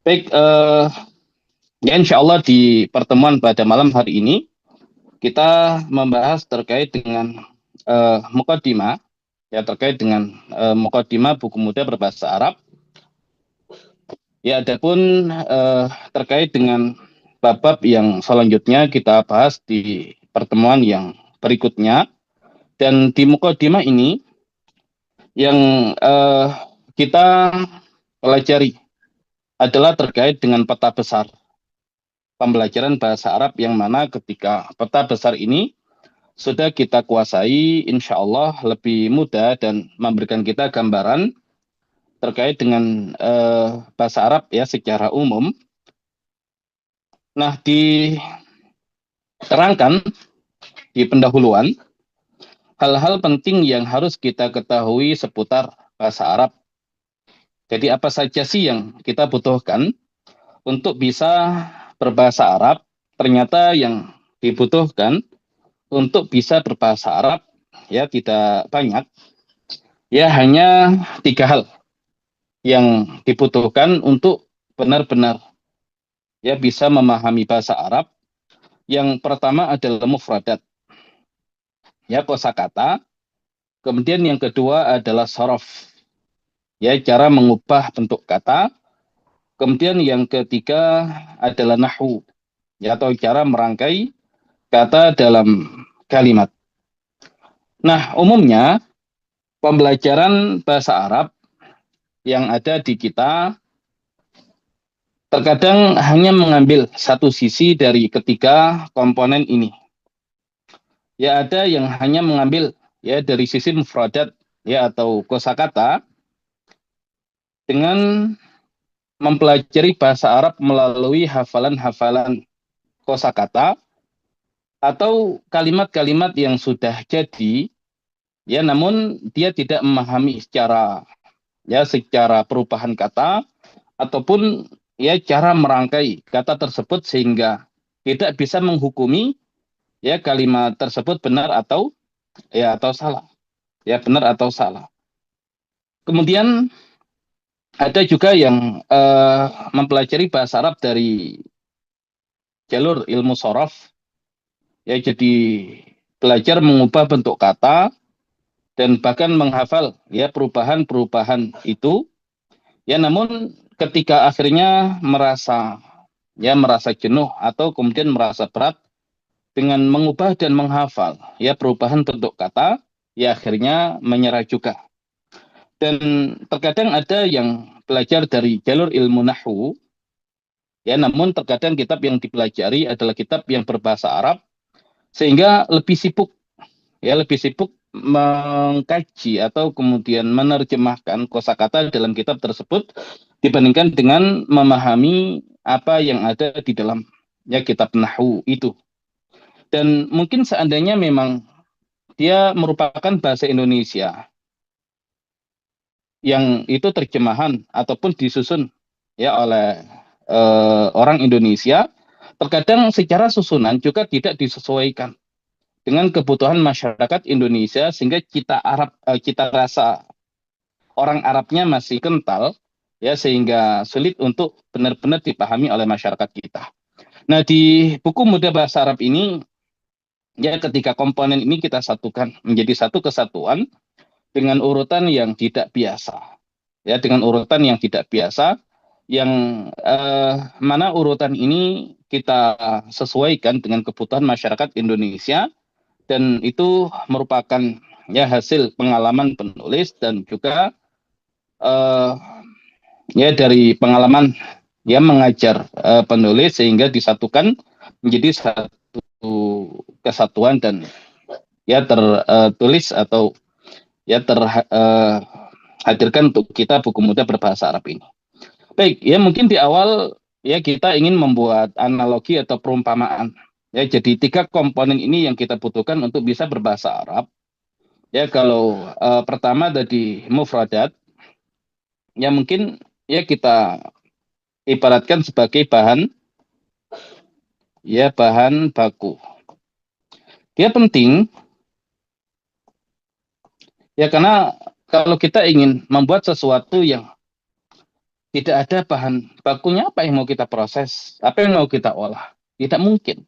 Baik, ya insya Allah di pertemuan pada malam hari ini kita membahas terkait dengan mukadimah, ya terkait dengan mukadimah buku muda berbahasa Arab. Ya, adapun terkait dengan bab-bab yang selanjutnya kita bahas di pertemuan yang berikutnya. Dan di mukadimah ini yang kita pelajari adalah terkait dengan peta besar pembelajaran bahasa Arab yang mana ketika peta besar ini sudah kita kuasai, insya Allah lebih mudah dan memberikan kita gambaran terkait dengan bahasa Arab ya secara umum. Nah, diterangkan di pendahuluan hal-hal penting yang harus kita ketahui seputar bahasa Arab. Jadi apa saja sih yang kita butuhkan untuk bisa berbahasa Arab? Ternyata yang dibutuhkan untuk bisa berbahasa Arab ya tidak banyak, ya hanya tiga hal yang dibutuhkan untuk benar-benar ya bisa memahami bahasa Arab. Yang pertama adalah mufradat, ya kosakata. Kemudian yang kedua adalah sorof, ya cara mengubah bentuk kata. Kemudian yang ketiga adalah nahwu, ya atau cara merangkai kata dalam kalimat. Nah, umumnya pembelajaran bahasa Arab yang ada di kita terkadang hanya mengambil satu sisi dari ketiga komponen ini. Ya ada yang hanya mengambil ya dari sisi mufradat ya atau kosakata dengan mempelajari bahasa Arab melalui hafalan-hafalan kosakata atau kalimat-kalimat yang sudah jadi ya namun dia tidak memahami secara perubahan kata ataupun ya cara merangkai kata tersebut sehingga tidak bisa menghukumi ya kalimat tersebut benar atau salah, ya benar atau salah. Kemudian ada juga yang mempelajari bahasa Arab dari jalur ilmu sorof, ya jadi belajar mengubah bentuk kata dan bahkan menghafal ya perubahan-perubahan itu. Ya namun ketika akhirnya merasa jenuh atau kemudian merasa berat dengan mengubah dan menghafal ya perubahan bentuk kata, ya akhirnya menyerah juga. Dan terkadang ada yang belajar dari jalur ilmu nahwu, ya namun terkadang kitab yang dipelajari adalah kitab yang berbahasa Arab sehingga lebih sibuk mengkaji atau kemudian menerjemahkan kosakata dalam kitab tersebut dibandingkan dengan memahami apa yang ada di dalam ya kitab nahwu itu. Dan mungkin seandainya memang dia merupakan bahasa Indonesia yang itu terjemahan ataupun disusun ya oleh orang Indonesia, terkadang secara susunan juga tidak disesuaikan dengan kebutuhan masyarakat Indonesia sehingga cita rasa orang Arabnya masih kental ya sehingga sulit untuk benar-benar dipahami oleh masyarakat kita. Nah, di buku Muda Bahasa Arab ini ya ketiga komponen ini kita satukan menjadi satu kesatuan dengan urutan yang tidak biasa. Ya, dengan urutan yang tidak biasa yang mana urutan ini kita sesuaikan dengan kebutuhan masyarakat Indonesia dan itu merupakan ya hasil pengalaman penulis dan juga eh, ya dari pengalaman ya mengajar penulis sehingga disatukan menjadi satu kesatuan dan ya tertulis atau ya terhadirkan untuk kita buku muda berbahasa Arab ini. Baik, ya mungkin di awal ya kita ingin membuat analogi atau perumpamaan. Ya, jadi tiga komponen ini yang kita butuhkan untuk bisa berbahasa Arab. Ya, kalau pertama tadi mufradat, ya mungkin ya kita ibaratkan sebagai bahan baku. Dia penting ya karena kalau kita ingin membuat sesuatu yang Tidak ada bahan bakunya, apa yang mau kita proses, apa yang mau kita olah. Tidak mungkin.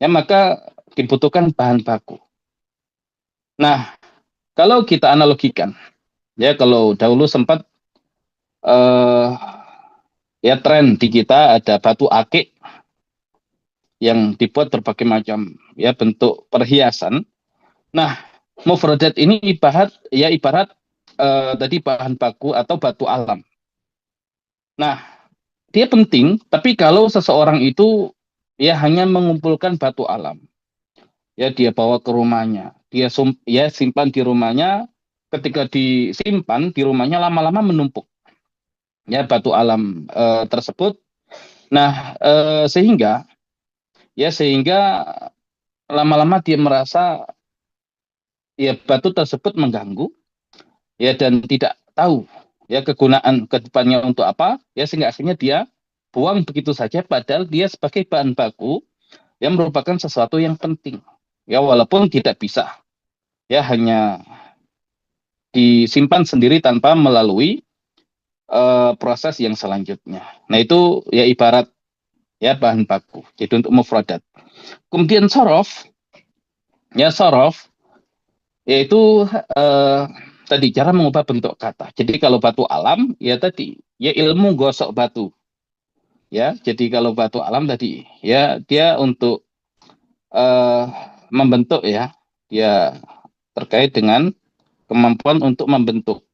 Ya, maka dibutuhkan bahan baku. Nah, kalau kita analogikan, ya kalau dahulu sempat eh, ya tren di kita ada batu akik yang dibuat berbagai macam ya bentuk perhiasan. Nah, mufradat ini ibarat tadi bahan baku atau batu alam. Nah, dia penting, tapi kalau seseorang itu ya hanya mengumpulkan batu alam, ya dia bawa ke rumahnya, ya simpan di rumahnya, ketika disimpan di rumahnya lama-lama menumpuk ya batu alam tersebut. Nah, sehingga lama-lama dia merasa ya batu tersebut mengganggu ya dan tidak tahu ya kegunaan kedepannya untuk apa ya, sehingga akhirnya dia buang begitu saja, padahal dia sebagai bahan baku yang merupakan sesuatu yang penting ya, walaupun tidak bisa ya hanya disimpan sendiri tanpa melalui proses yang selanjutnya. Nah, itu ya ibarat ya bahan baku jadi untuk mufradat. Kemudian sorof yaitu eh, tadi cara mengubah bentuk kata. Jadi kalau batu alam ya tadi ya ilmu gosok batu ya. Jadi kalau batu alam tadi ya dia untuk eh, membentuk ya, dia terkait dengan kemampuan untuk membentuk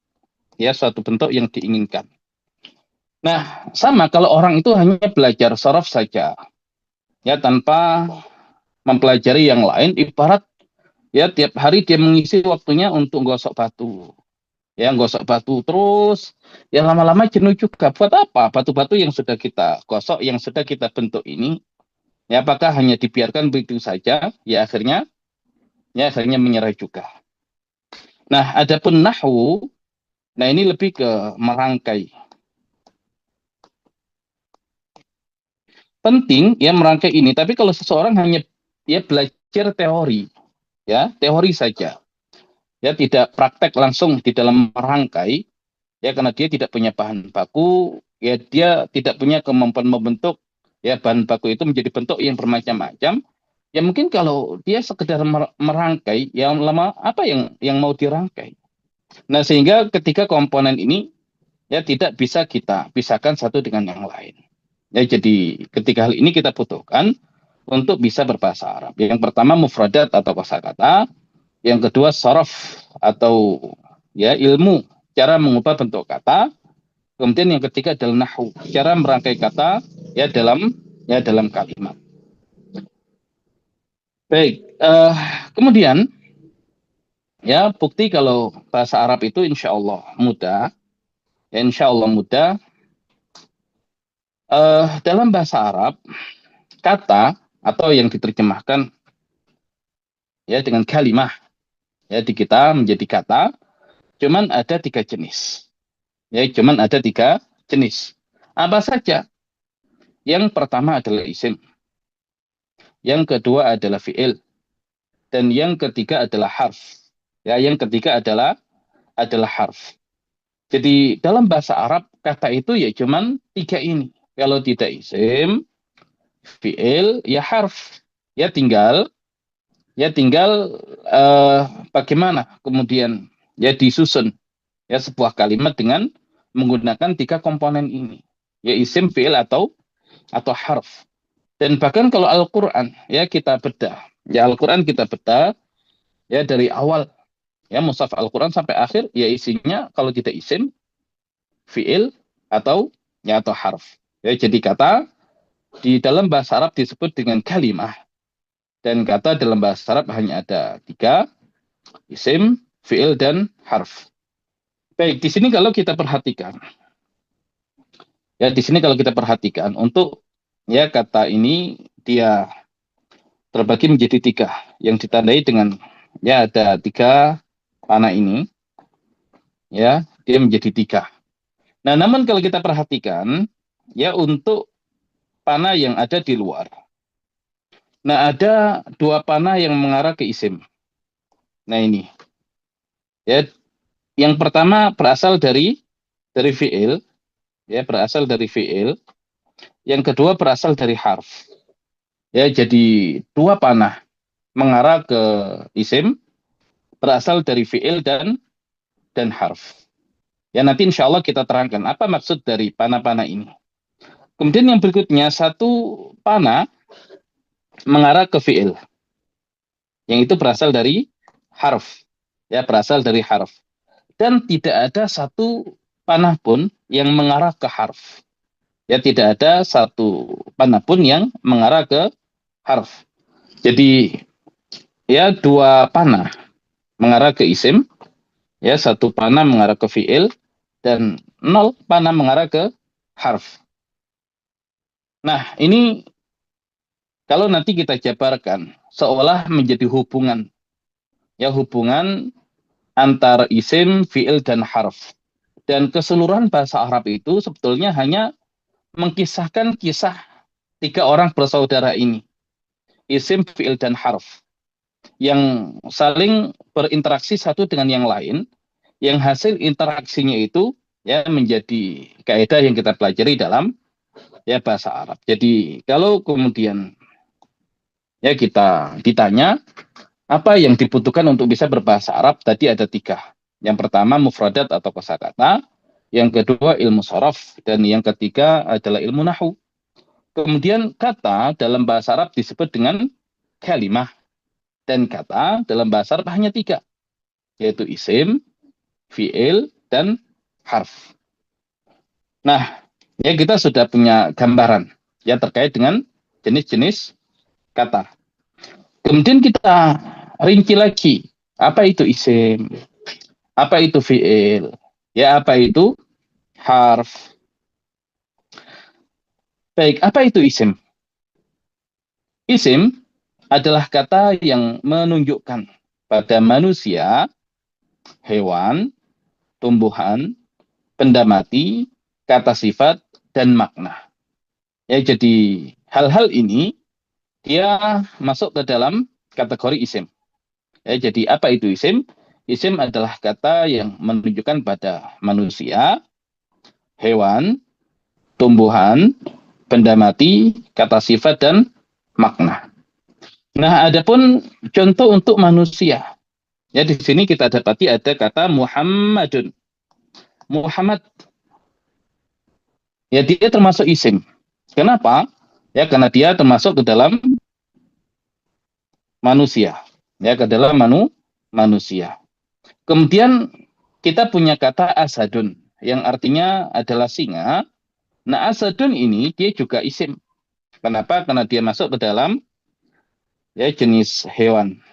ya suatu bentuk yang diinginkan. Nah, sama kalau orang itu hanya belajar sorof saja ya tanpa mempelajari yang lain, ibarat ya tiap hari dia mengisi waktunya untuk gosok batu. Ya, gosok batu terus, ya lama-lama jenuh juga. Buat apa? Batu-batu yang sudah kita gosok, yang sudah kita bentuk ini, ya apakah hanya dibiarkan begitu saja? Ya akhirnya menyerah juga. Nah, adapun nahwu, nah ini lebih ke merangkai. Penting ya merangkai ini, tapi kalau seseorang hanya ya belajar teori, ya teori saja, ya tidak praktek langsung di dalam merangkai, ya karena dia tidak punya bahan baku, ya dia tidak punya kemampuan membentuk ya bahan baku itu menjadi bentuk yang bermacam-macam. Ya mungkin kalau dia sekedar merangkai, yang lama apa yang mau dirangkai. Nah, sehingga ketiga komponen ini ya tidak bisa kita pisahkan satu dengan yang lain. Ya, jadi ketiga hal ini kita butuhkan untuk bisa berbahasa Arab. Yang pertama mufradat atau kosakata, yang kedua sorof atau ya ilmu cara mengubah bentuk kata, kemudian yang ketiga adalah nahu, cara merangkai kata ya dalam kalimat. Baik, kemudian ya bukti kalau bahasa Arab itu insya Allah mudah, ya insya Allah mudah. Dalam bahasa Arab kata atau yang diterjemahkan ya dengan kalimah ya di kita menjadi kata, cuman ada tiga jenis. Ya, cuman ada tiga jenis. Apa saja? Yang pertama adalah isim, yang kedua adalah fiil, dan yang ketiga adalah harf. Ya, yang ketiga adalah harf. Jadi dalam bahasa Arab kata itu ya cuman tiga ini. Kalau tidak isim, fiil, ya harf. Ya tinggal ya tinggal eh, bagaimana kemudian ya disusun ya sebuah kalimat dengan menggunakan tiga komponen ini. Ya isim, fiil atau harf. Dan bahkan kalau Al-Qur'an ya kita bedah. Ya Al-Qur'an kita bedah ya dari awal ya mushaf Al-Qur'an sampai akhir ya isinya kalau tidak isim, fiil atau harf. Ya jadi kata di dalam bahasa Arab disebut dengan kalimah, dan kata dalam bahasa Arab hanya ada tiga, isim, fiil dan harf. Baik, di sini kalau kita perhatikan untuk ya kata ini dia terbagi menjadi tiga yang ditandai dengan ya ada tiga panah ini ya dia menjadi tiga. Nah, namun kalau kita perhatikan ya untuk panah yang ada di luar. Nah, ada dua panah yang mengarah ke isim. Nah, ini. Ya, yang pertama berasal dari fiil ya berasal dari fiil. Yang kedua berasal dari harf. Ya, jadi dua panah mengarah ke isim berasal dari fiil dan harf. Ya, nanti insya Allah kita terangkan apa maksud dari panah-panah ini. Kemudian yang berikutnya, satu panah mengarah ke fiil, yang itu berasal dari harf. Ya, berasal dari harf. Dan tidak ada satu panah pun yang mengarah ke harf. Ya, tidak ada satu panah pun yang mengarah ke harf. Jadi, ya dua panah mengarah ke isim, ya satu panah mengarah ke fiil, dan nol panah mengarah ke harf. Nah, ini kalau nanti kita jabarkan, seolah menjadi hubungan, ya hubungan antara isim, fiil, dan harf. Dan keseluruhan bahasa Arab itu sebetulnya hanya mengkisahkan kisah tiga orang bersaudara ini, isim, fiil, dan harf, yang saling berinteraksi satu dengan yang lain, yang hasil interaksinya itu ya menjadi kaidah yang kita pelajari dalam ya bahasa Arab. Jadi kalau kemudian ya kita ditanya apa yang dibutuhkan untuk bisa berbahasa Arab, tadi ada tiga. Yang pertama mufradat atau kosakata, yang kedua ilmu sorof, dan yang ketiga adalah ilmu nahu. Kemudian kata dalam bahasa Arab disebut dengan kalimah, dan kata dalam bahasa Arab hanya tiga, yaitu isim, fiil, dan harf. Nah, ya kita sudah punya gambaran ya terkait dengan jenis-jenis kata. Kemudian kita rinci lagi, apa itu isim, apa itu fiil, ya apa itu harf. Baik, apa itu isim? Isim adalah kata yang menunjukkan pada manusia, hewan, tumbuhan, benda mati, kata sifat, dan makna. Ya, jadi hal-hal ini dia masuk ke dalam kategori isim. Ya, jadi apa itu isim? Isim adalah kata yang menunjukkan pada manusia, hewan, tumbuhan, benda mati, kata sifat, dan makna. Nah, adapun contoh untuk manusia. Ya, di sini kita dapati ada kata Muhammadun. Muhammad, ya dia termasuk isim. Kenapa? Ya, karena dia termasuk ke dalam manusia. Ya, ke dalam manusia. Kemudian kita punya kata asadun, yang artinya adalah singa. Nah, asadun ini dia juga isim. Kenapa? Karena dia masuk ke dalam ya jenis hewan.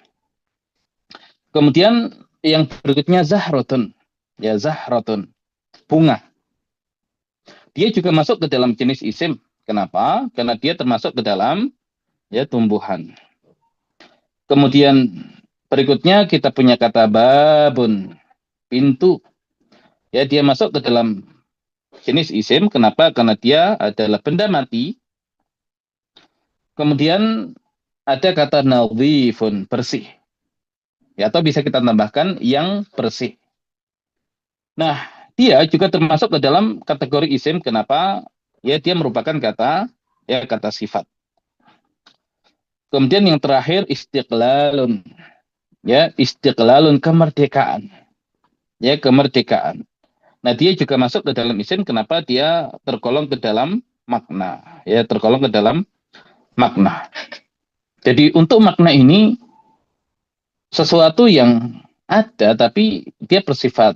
Kemudian yang berikutnya zahrotun. Ya, zahrotun. Bunga. Dia juga masuk ke dalam jenis isim. Kenapa? Karena dia termasuk ke dalam ya tumbuhan. Kemudian berikutnya kita punya kata babun. Pintu. Ya, dia masuk ke dalam jenis isim. Kenapa? Karena dia adalah benda mati. Kemudian ada kata nadhifun, bersih. Ya, atau bisa kita tambahkan yang bersih. Nah, dia juga termasuk ke dalam kategori isim. Kenapa? Ya, dia merupakan kata sifat. Kemudian yang terakhir istiqlalun. Ya, istiqlalun kemerdekaan. Ya, kemerdekaan. Nah, dia juga masuk ke dalam isim. Kenapa? Dia tergolong ke dalam makna. Ya, tergolong ke dalam makna. Jadi untuk makna ini sesuatu yang ada tapi dia bersifat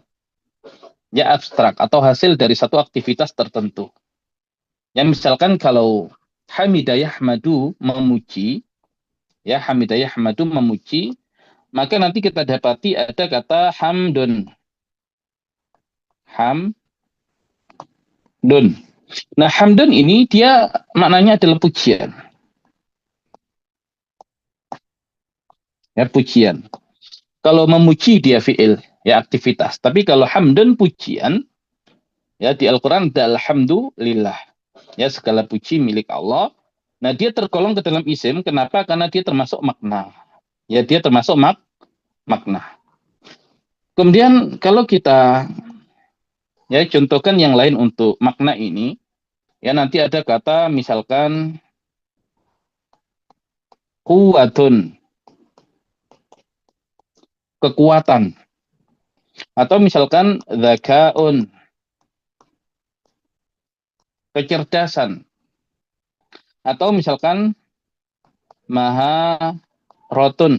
ya abstrak atau hasil dari satu aktivitas tertentu. Ya misalkan kalau hamidayah madu memuji, ya hamidayah madu memuji, maka nanti kita dapati ada kata hamdun. Hamdun. Nah, hamdun ini dia maknanya adalah pujian. Ya, pujian. Kalau memuji dia fi'il, ya aktivitas. Tapi kalau hamdun pujian, ya di Al-Qur'an alhamdulillah. Ya segala puji milik Allah. Nah, dia tergolong ke dalam isim. Kenapa? Karena dia termasuk makna. Ya, dia termasuk makna. Kemudian kalau kita Ya, contohkan yang lain untuk makna ini. Ya, nanti ada kata misalkan kuwatun, kekuatan. Atau misalkan dzakaun, kecerdasan. Atau misalkan maha rotun,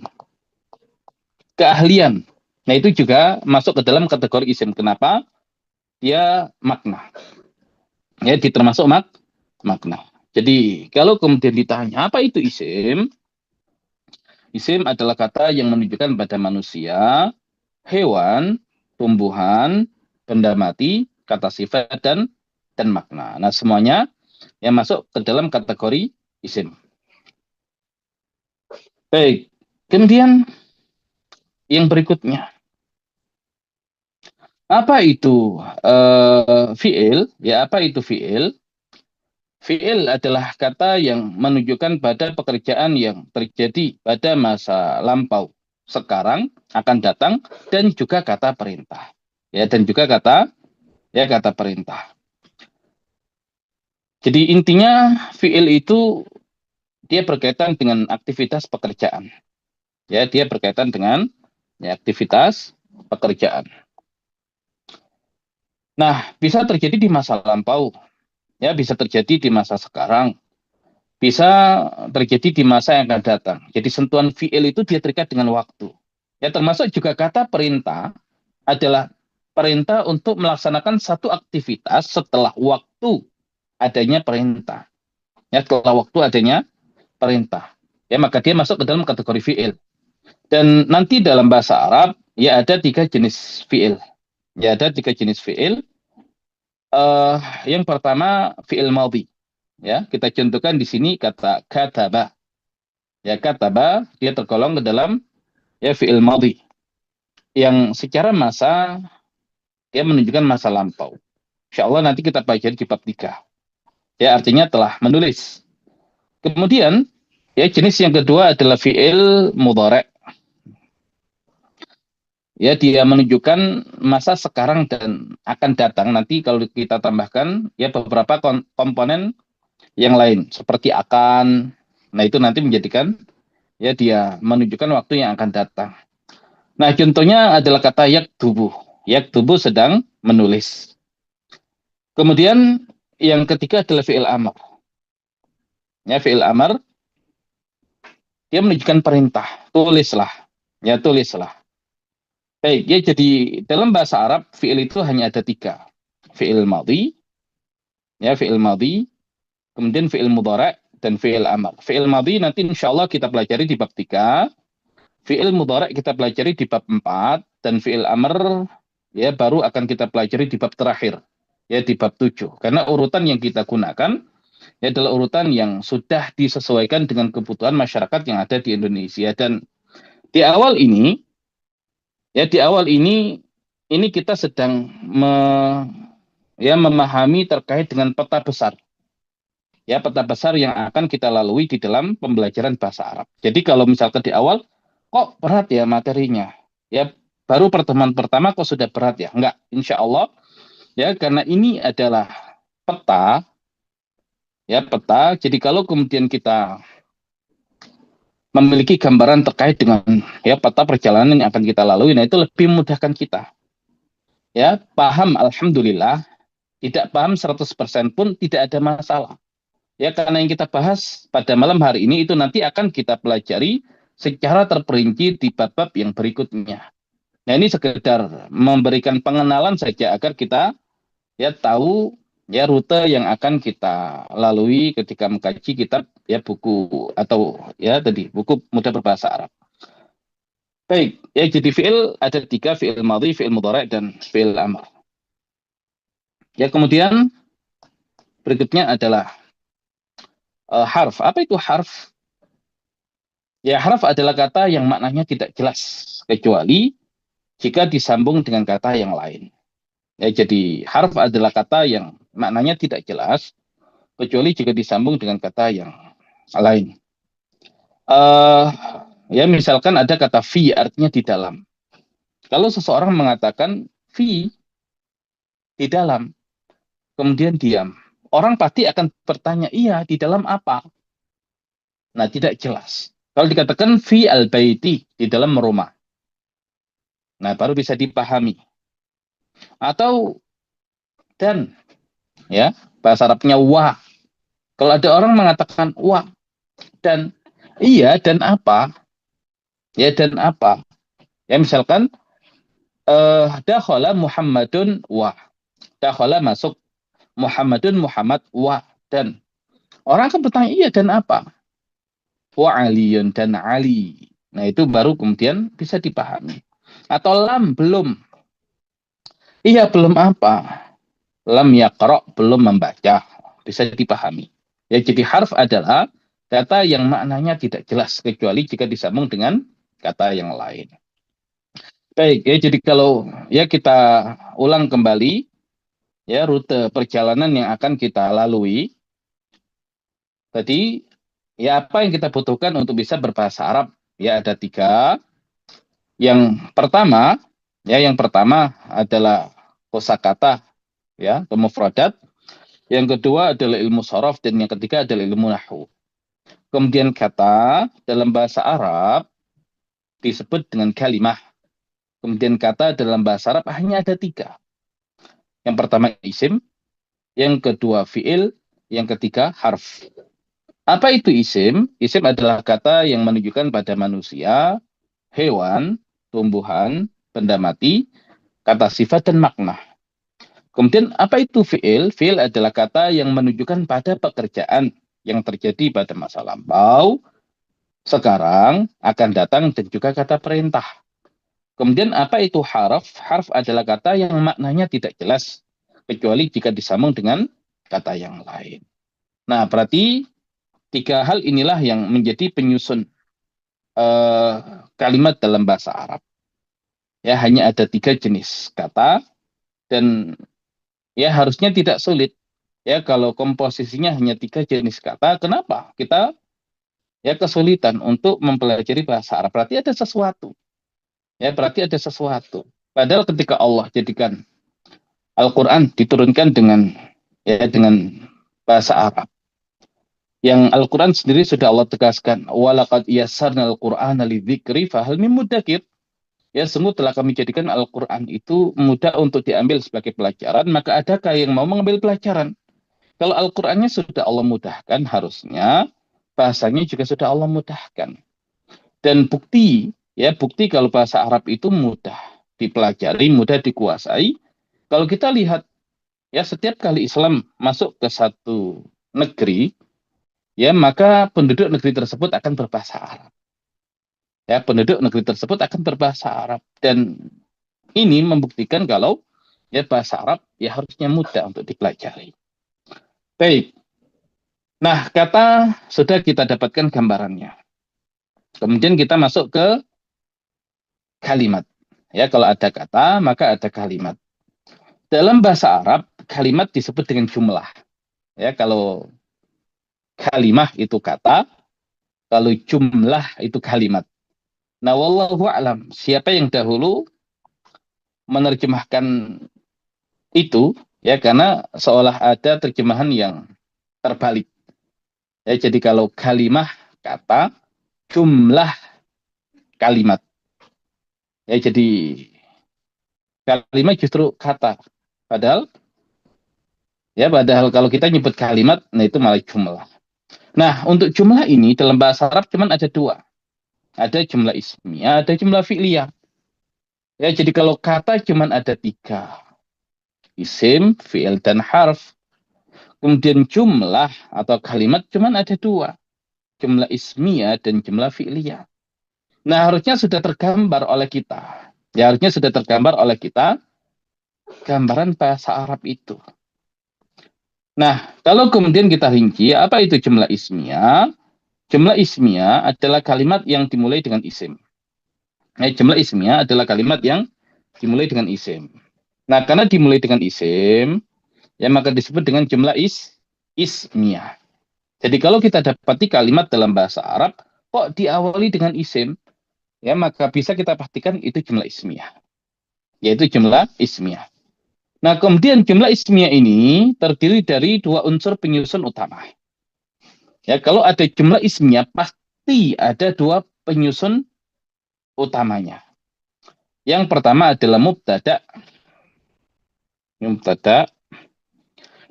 keahlian. Nah, itu juga masuk ke dalam kategori isim. Kenapa? Dia makna. Ya, termasuk makna. Jadi, kalau kemudian ditanya, apa itu isim? Isim adalah kata yang menunjukkan pada manusia, hewan, tumbuhan, benda mati, kata sifat, dan makna. Nah, semuanya yang masuk ke dalam kategori isim. Baik, kemudian yang berikutnya. Apa itu fi'il? Ya, apa itu fi'il? Fi'il adalah kata yang menunjukkan pada pekerjaan yang terjadi pada masa lampau, sekarang, akan datang, dan juga kata perintah. Ya, dan juga kata perintah. Jadi intinya fi'il itu dia berkaitan dengan aktivitas pekerjaan. Ya, dia berkaitan dengan aktivitas pekerjaan. Nah, bisa terjadi di masa lampau, ya bisa terjadi di masa sekarang, bisa terjadi di masa yang akan datang. Jadi sentuhan fi'il itu dia terikat dengan waktu. Ya, termasuk juga kata perintah adalah perintah untuk melaksanakan satu aktivitas setelah waktu adanya perintah. Ya, setelah waktu adanya perintah. Ya, maka dia masuk ke dalam kategori fi'il. Dan nanti dalam bahasa Arab, ya ada tiga jenis fi'il. Ya, ada tiga jenis fi'il. Eh, yang pertama fi'il madhi. Ya, kita contohkan di sini kata kataba. Ya, kataba dia tergolong ke dalam ya fi'il madhi yang secara masa dia menunjukkan masa lampau. Insya Allah nanti kita pelajari di bab 3. Ya, artinya telah menulis. Kemudian, ya jenis yang kedua adalah fi'il mudhari'. Ya, dia menunjukkan masa sekarang dan akan datang. Nanti kalau kita tambahkan ya beberapa komponen yang lain seperti akan. Nah, itu nanti menjadikan ya dia menunjukkan waktu yang akan datang. Nah, contohnya adalah kata yaktubu. Yaktubu sedang menulis. Kemudian yang ketiga adalah fi'il amr. Ya, fi'il amr dia menunjukkan perintah, tulislah. Ya, tulislah. Baik, ya jadi dalam bahasa Arab fi'il itu hanya ada tiga. Fi'il madhi, ya fi'il madhi, kemudian fi'il mudhari' dan fi'il amr. Fi'il madhi nanti insya Allah kita pelajari di bab 3. Fi'il mudhari' kita pelajari di bab 4 dan fi'il amr ya baru akan kita pelajari di bab terakhir, ya di bab 7. Karena urutan yang kita gunakan ya adalah urutan yang sudah disesuaikan dengan kebutuhan masyarakat yang ada di Indonesia. Dan di awal ini di awal ini kita sedang memahami terkait dengan peta besar. Ya, peta besar yang akan kita lalui di dalam pembelajaran bahasa Arab. Jadi kalau misalkan di awal kok berat ya materinya. Ya, baru pertemuan pertama kok sudah berat ya. Enggak, insya Allah ya karena ini adalah peta ya peta. Jadi kalau kemudian kita memiliki gambaran terkait dengan ya peta perjalanan yang akan kita lalui, nah itu lebih memudahkan kita. Ya, paham alhamdulillah, tidak paham 100% pun tidak ada masalah. Ya, karena yang kita bahas pada malam hari ini itu nanti akan kita pelajari secara terperinci di bab-bab yang berikutnya. Nah, ini sekedar memberikan pengenalan saja agar kita ya tahu ya rute yang akan kita lalui ketika mengkaji kitab ya buku atau ya tadi buku mudah berbahasa Arab. Baik, ya jadi fi'il ada tiga, fi'il madhi, fi'il mudhari' dan fi'il amr. Ya kemudian berikutnya adalah harf. Apa itu harf? Ya, harf adalah kata yang maknanya tidak jelas kecuali jika disambung dengan kata yang lain. Ya, jadi harf adalah kata yang maknanya tidak jelas kecuali jika disambung dengan kata yang lain. Uh, ya, misalkan ada kata fi artinya di dalam. Kalau seseorang mengatakan fi, di dalam, kemudian diam. Orang pasti akan bertanya, iya, di dalam apa? Nah, tidak jelas. Kalau dikatakan fi al-baiti, di dalam rumah. Nah, baru bisa dipahami. Atau dan, ya, bahasa Arabnya wa. Kalau ada orang mengatakan wa dan iya dan apa? Ya dan apa? Ya misalkan dakhala Muhammadun wa. Dakhala masuk Muhammadun Muhammad wa dan orang akan bertanya iya dan apa? Wa aliyun dan Ali. Nah, itu baru kemudian bisa dipahami. Atau lam belum. Iya belum apa? Lam yaqra belum membaca. Bisa dipahami. Ya jadi harf adalah kata yang maknanya tidak jelas kecuali jika disambung dengan kata yang lain. Baik, ya jadi kalau ya kita ulang kembali ya rute perjalanan yang akan kita lalui. Tadi ya apa yang kita butuhkan untuk bisa berbahasa Arab? Ya ada tiga. Yang pertama adalah kosakata ya atau mufradat. Yang kedua adalah ilmu sorof dan yang ketiga adalah ilmu nahwu. Kemudian kata dalam bahasa Arab disebut dengan kalimah. Kemudian kata dalam bahasa Arab hanya ada tiga. Yang pertama isim, yang kedua fiil, yang ketiga harf. Apa itu isim? Isim adalah kata yang menunjukkan pada manusia, hewan, tumbuhan, benda mati, kata sifat dan makna. Kemudian apa itu fiil? Fiil adalah kata yang menunjukkan pada pekerjaan yang terjadi pada masa lampau, sekarang, akan datang, dan juga kata perintah. Kemudian apa itu harf? Harf adalah kata yang maknanya tidak jelas, kecuali jika disambung dengan kata yang lain. Nah, berarti tiga hal inilah yang menjadi penyusun kalimat dalam bahasa Arab. Ya, hanya ada tiga jenis kata, dan ya harusnya tidak sulit. Ya, kalau komposisinya hanya tiga jenis kata, kenapa kita ya kesulitan untuk mempelajari bahasa Arab? Berarti ada sesuatu. Ya, berarti ada sesuatu. Padahal ketika Allah jadikan Al-Quran diturunkan dengan bahasa Arab. Yang Al-Quran sendiri sudah Allah tegaskan, walaqad yassarna al-Qur'ana lidzikri fahal mim mudzakir. Ya, sungguh telah kami jadikan Al-Quran itu mudah untuk diambil sebagai pelajaran, maka adakah yang mau mengambil pelajaran? Kalau Al-Qurannya sudah Allah mudahkan, harusnya bahasanya juga sudah Allah mudahkan. Dan bukti kalau bahasa Arab itu mudah dipelajari, mudah dikuasai. Kalau kita lihat, ya setiap kali Islam masuk ke satu negeri, ya maka penduduk negeri tersebut akan berbahasa Arab. Ya, penduduk negeri tersebut akan berbahasa Arab. Dan ini membuktikan kalau ya bahasa Arab ya harusnya mudah untuk dipelajari. Baik. Nah, kata sudah kita dapatkan gambarannya. Kemudian kita masuk ke kalimat. Ya, kalau ada kata, maka ada kalimat. Dalam bahasa Arab, kalimat disebut dengan jumlah. Ya, kalau kalimah itu kata, kalau jumlah itu kalimat. Nah, wallahu a'lam, siapa yang dahulu menerjemahkan itu, ya karena seolah ada terjemahan yang terbalik. Ya, jadi kalau kalimah kata, jumlah kalimat. Ya, jadi kalimat justru kata. Padahal kalau kita nyebut kalimat, nah itu malah jumlah. Nah, untuk jumlah ini dalam bahasa Arab cuma ada dua. Ada jumlah ismiyah, ada jumlah fi'liyah. Ya, jadi kalau kata cuma ada tiga. Isim, fi'il, dan harf. Kemudian jumlah atau kalimat cuma ada dua. Jumlah ismiyah dan jumlah fi'liyah. Nah, harusnya sudah tergambar oleh kita. Ya, harusnya sudah tergambar oleh kita gambaran bahasa Arab itu. Nah, kalau kemudian kita rinci, apa itu jumlah ismiyah? Jumlah ismiyah adalah kalimat yang dimulai dengan isim. Nah, jumlah ismiyah adalah kalimat yang dimulai dengan isim. Nah, karena dimulai dengan isim, ya maka disebut dengan jumlah ismiyah. Jadi kalau kita dapati kalimat dalam bahasa Arab, kok diawali dengan isim, ya maka bisa kita pastikan itu jumlah ismiyah. Yaitu jumlah ismiyah. Nah, kemudian jumlah ismiyah ini terdiri dari dua unsur penyusun utama. Ya, kalau ada jumlah ismiyah pasti ada dua penyusun utamanya. Yang pertama adalah mubtada,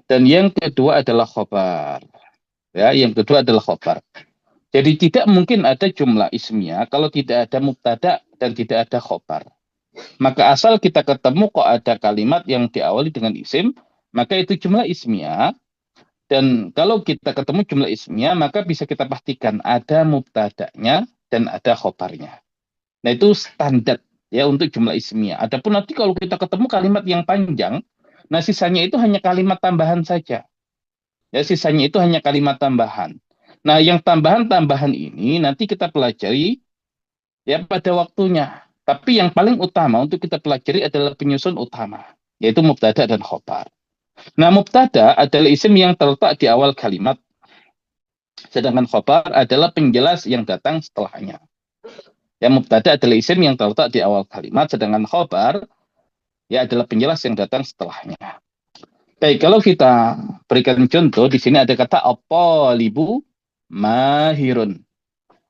dan yang kedua adalah khobar. Ya, yang kedua adalah khobar. Jadi tidak mungkin ada jumlah ismiyah kalau tidak ada mubtada dan tidak ada khobar. Maka asal kita ketemu kok ada kalimat yang diawali dengan isim, maka itu jumlah ismiyah. Dan kalau kita ketemu jumlah ismiyah, maka bisa kita pastikan ada mubtada'nya dan ada khobarnya. Nah, itu standar ya untuk jumlah ismiyah. Adapun nanti kalau kita ketemu kalimat yang panjang, nah sisanya itu hanya kalimat tambahan saja. Ya, sisanya itu hanya kalimat tambahan. Nah, yang tambahan-tambahan ini nanti kita pelajari ya pada waktunya. Tapi yang paling utama untuk kita pelajari adalah penyusun utama, yaitu mubtada dan khobar. Nah, mubtada adalah isim yang terletak di awal kalimat, sedangkan khobar adalah penjelas yang datang setelahnya. Ya, mubtada adalah isim yang terletak di awal kalimat, sedangkan khobar ya adalah penjelas yang datang setelahnya. Baik, kalau kita berikan contoh, di sini ada kata at-talibu mahirun.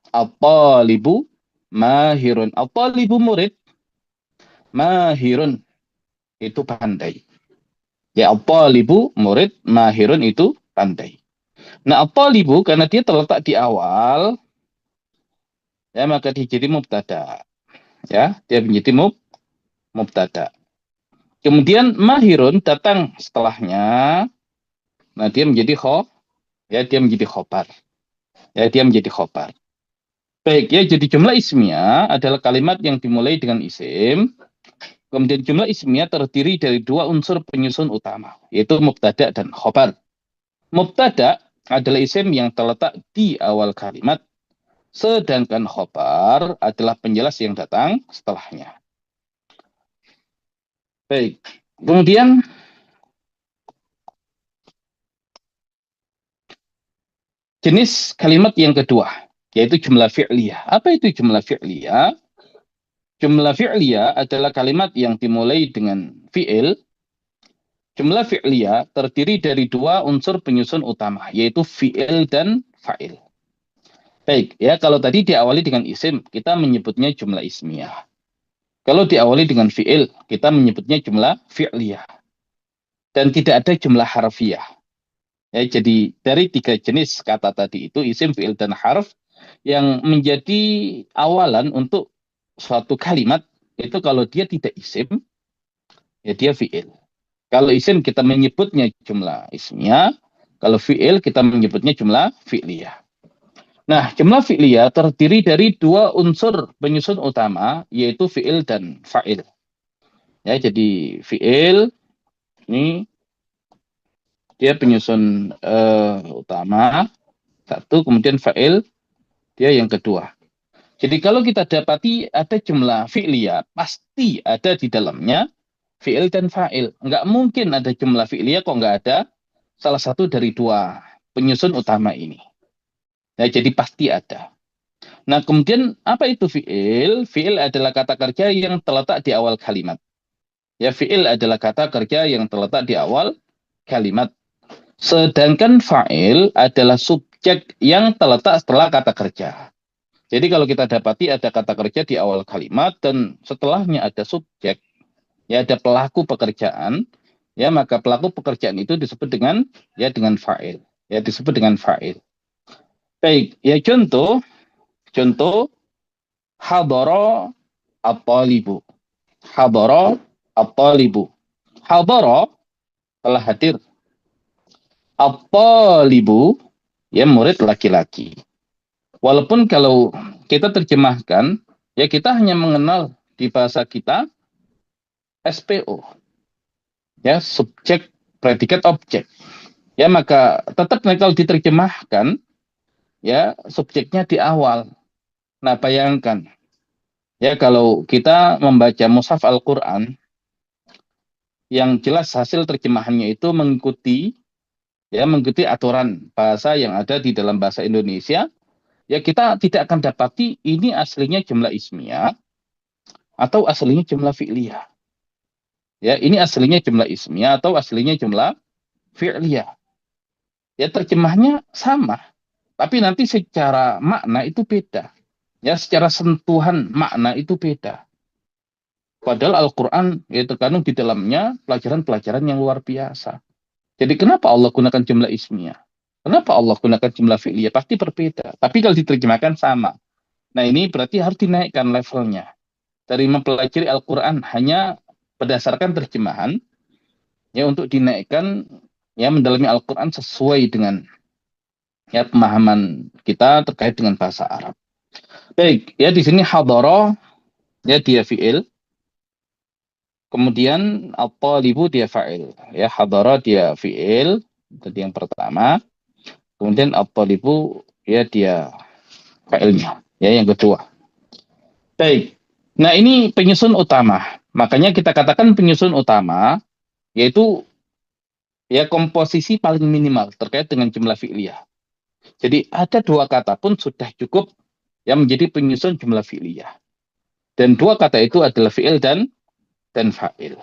At-talibu mahirun. At-talibu murid, mahirun itu pandai. Ya, at-talibu murid, mahirun itu pandai. Nah, at-talibu karena dia terletak di awal, ya maka dia jadi mubtada. Ya, dia menjadi mubtada. Kemudian mahirun datang setelahnya. Nah, dia menjadi dia menjadi khobar. Ya, dia menjadi khobar. Baik, ya jadi jumlah ismiyah adalah kalimat yang dimulai dengan isim. Kemudian jumlah ismiyah terdiri dari dua unsur penyusun utama, yaitu mubtada dan khobar. Mubtada adalah isim yang terletak di awal kalimat, sedangkan khobar adalah penjelas yang datang setelahnya. Baik, kemudian jenis kalimat yang kedua, yaitu jumlah fi'liyah. Apa itu jumlah fi'liyah? Jumlah fi'liyah adalah kalimat yang dimulai dengan fi'il. Jumlah fi'liyah terdiri dari dua unsur penyusun utama, yaitu fi'il dan fa'il. Baik, ya kalau tadi diawali dengan isim, kita menyebutnya jumlah ismiyah. Kalau diawali dengan fi'il, kita menyebutnya jumlah fi'liyah. Dan tidak ada jumlah harfiah. Ya, jadi dari tiga jenis kata tadi itu, isim, fi'il, dan harf, yang menjadi awalan untuk suatu kalimat, itu kalau dia tidak isim, ya dia fi'il. Kalau isim kita menyebutnya jumlah ismiyah, kalau fi'il kita menyebutnya jumlah fi'liyah. Nah, jumlah fi'liyah terdiri dari dua unsur penyusun utama, yaitu fi'il dan fa'il. Ya, jadi fi'il ini dia penyusun utama satu, kemudian fa'il dia yang kedua. Jadi kalau kita dapati ada jumlah fi'liyah, pasti ada di dalamnya fi'il dan fa'il. Nggak mungkin ada jumlah fi'liyah kok nggak ada salah satu dari dua penyusun utama ini. Nah, jadi pasti ada. Nah, kemudian apa itu fi'il? Fi'il adalah kata kerja yang terletak di awal kalimat. Ya, fi'il adalah kata kerja yang terletak di awal kalimat. Sedangkan fa'il adalah subjek yang terletak setelah kata kerja. Jadi kalau kita dapati ada kata kerja di awal kalimat dan setelahnya ada subjek, ya ada pelaku pekerjaan, ya maka pelaku pekerjaan itu disebut dengan fa'il. Ya disebut dengan fa'il. Baik, ya contoh hadara at-talibu. Hadara at-talibu. Hadara telah hadir. At-talibu ya murid laki-laki. Walaupun kalau kita terjemahkan, ya kita hanya mengenal di bahasa kita SPO. Ya, subjek, predikat, objek. Ya, maka tetap kalau diterjemahkan, ya subjeknya di awal. Nah, bayangkan, ya kalau kita membaca mushaf Al-Quran, yang jelas hasil terjemahannya itu mengikuti aturan bahasa yang ada di dalam bahasa Indonesia, ya kita tidak akan dapati ini aslinya jumlah ismiyah atau aslinya jumlah fi'liyah. Ya, ini aslinya jumlah ismiyah atau aslinya jumlah fi'liyah. Ya, terjemahnya sama, tapi nanti secara makna itu beda. Ya, secara sentuhan makna itu beda. Padahal Al-Quran ya terkandung di dalamnya pelajaran-pelajaran yang luar biasa. Jadi kenapa Allah gunakan jumlah ismiyah? Kenapa Allah gunakan jumlah fi'liyah? Pasti berbeda. Tapi kalau diterjemahkan sama. Nah ini berarti harus dinaikkan levelnya. Dari mempelajari Al-Quran hanya berdasarkan terjemahan, ya untuk dinaikkan, ya mendalami Al-Quran sesuai dengan ya pemahaman kita terkait dengan bahasa Arab. Baik, ya di sini hadara, ya dia fi'il. Kemudian at-talibu dia fa'il. Ya, hadara dia fi'il. Tadi yang pertama. Kemudian at-talibu ya dia fa'ilnya. Ya, yang kedua. Baik. Nah, ini penyusun utama. Makanya kita katakan penyusun utama yaitu ya komposisi paling minimal terkait dengan jumlah fi'liyah. Jadi ada dua kata pun sudah cukup yang menjadi penyusun jumlah fi'liyah. Dan dua kata itu adalah fi'il dan fa'il.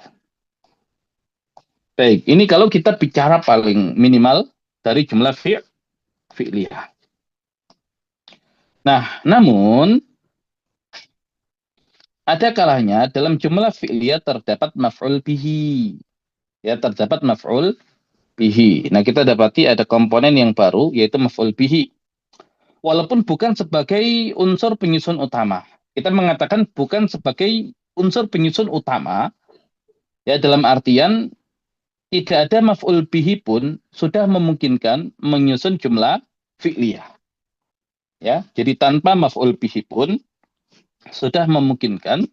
Baik, ini kalau kita bicara paling minimal dari jumlah fi'liyah. Nah, namun ada kalanya dalam jumlah fi'liyah terdapat maf'ul bihi. Ya, terdapat maf'ul bihi. Nah, kita dapati ada komponen yang baru yaitu maf'ul bihi. Walaupun bukan sebagai unsur penyusun utama. Kita mengatakan bukan sebagai unsur penyusun utama, ya dalam artian tidak ada maf'ul bihi pun sudah memungkinkan menyusun jumlah fi'liyah. Ya, jadi tanpa maf'ul bihi pun sudah memungkinkan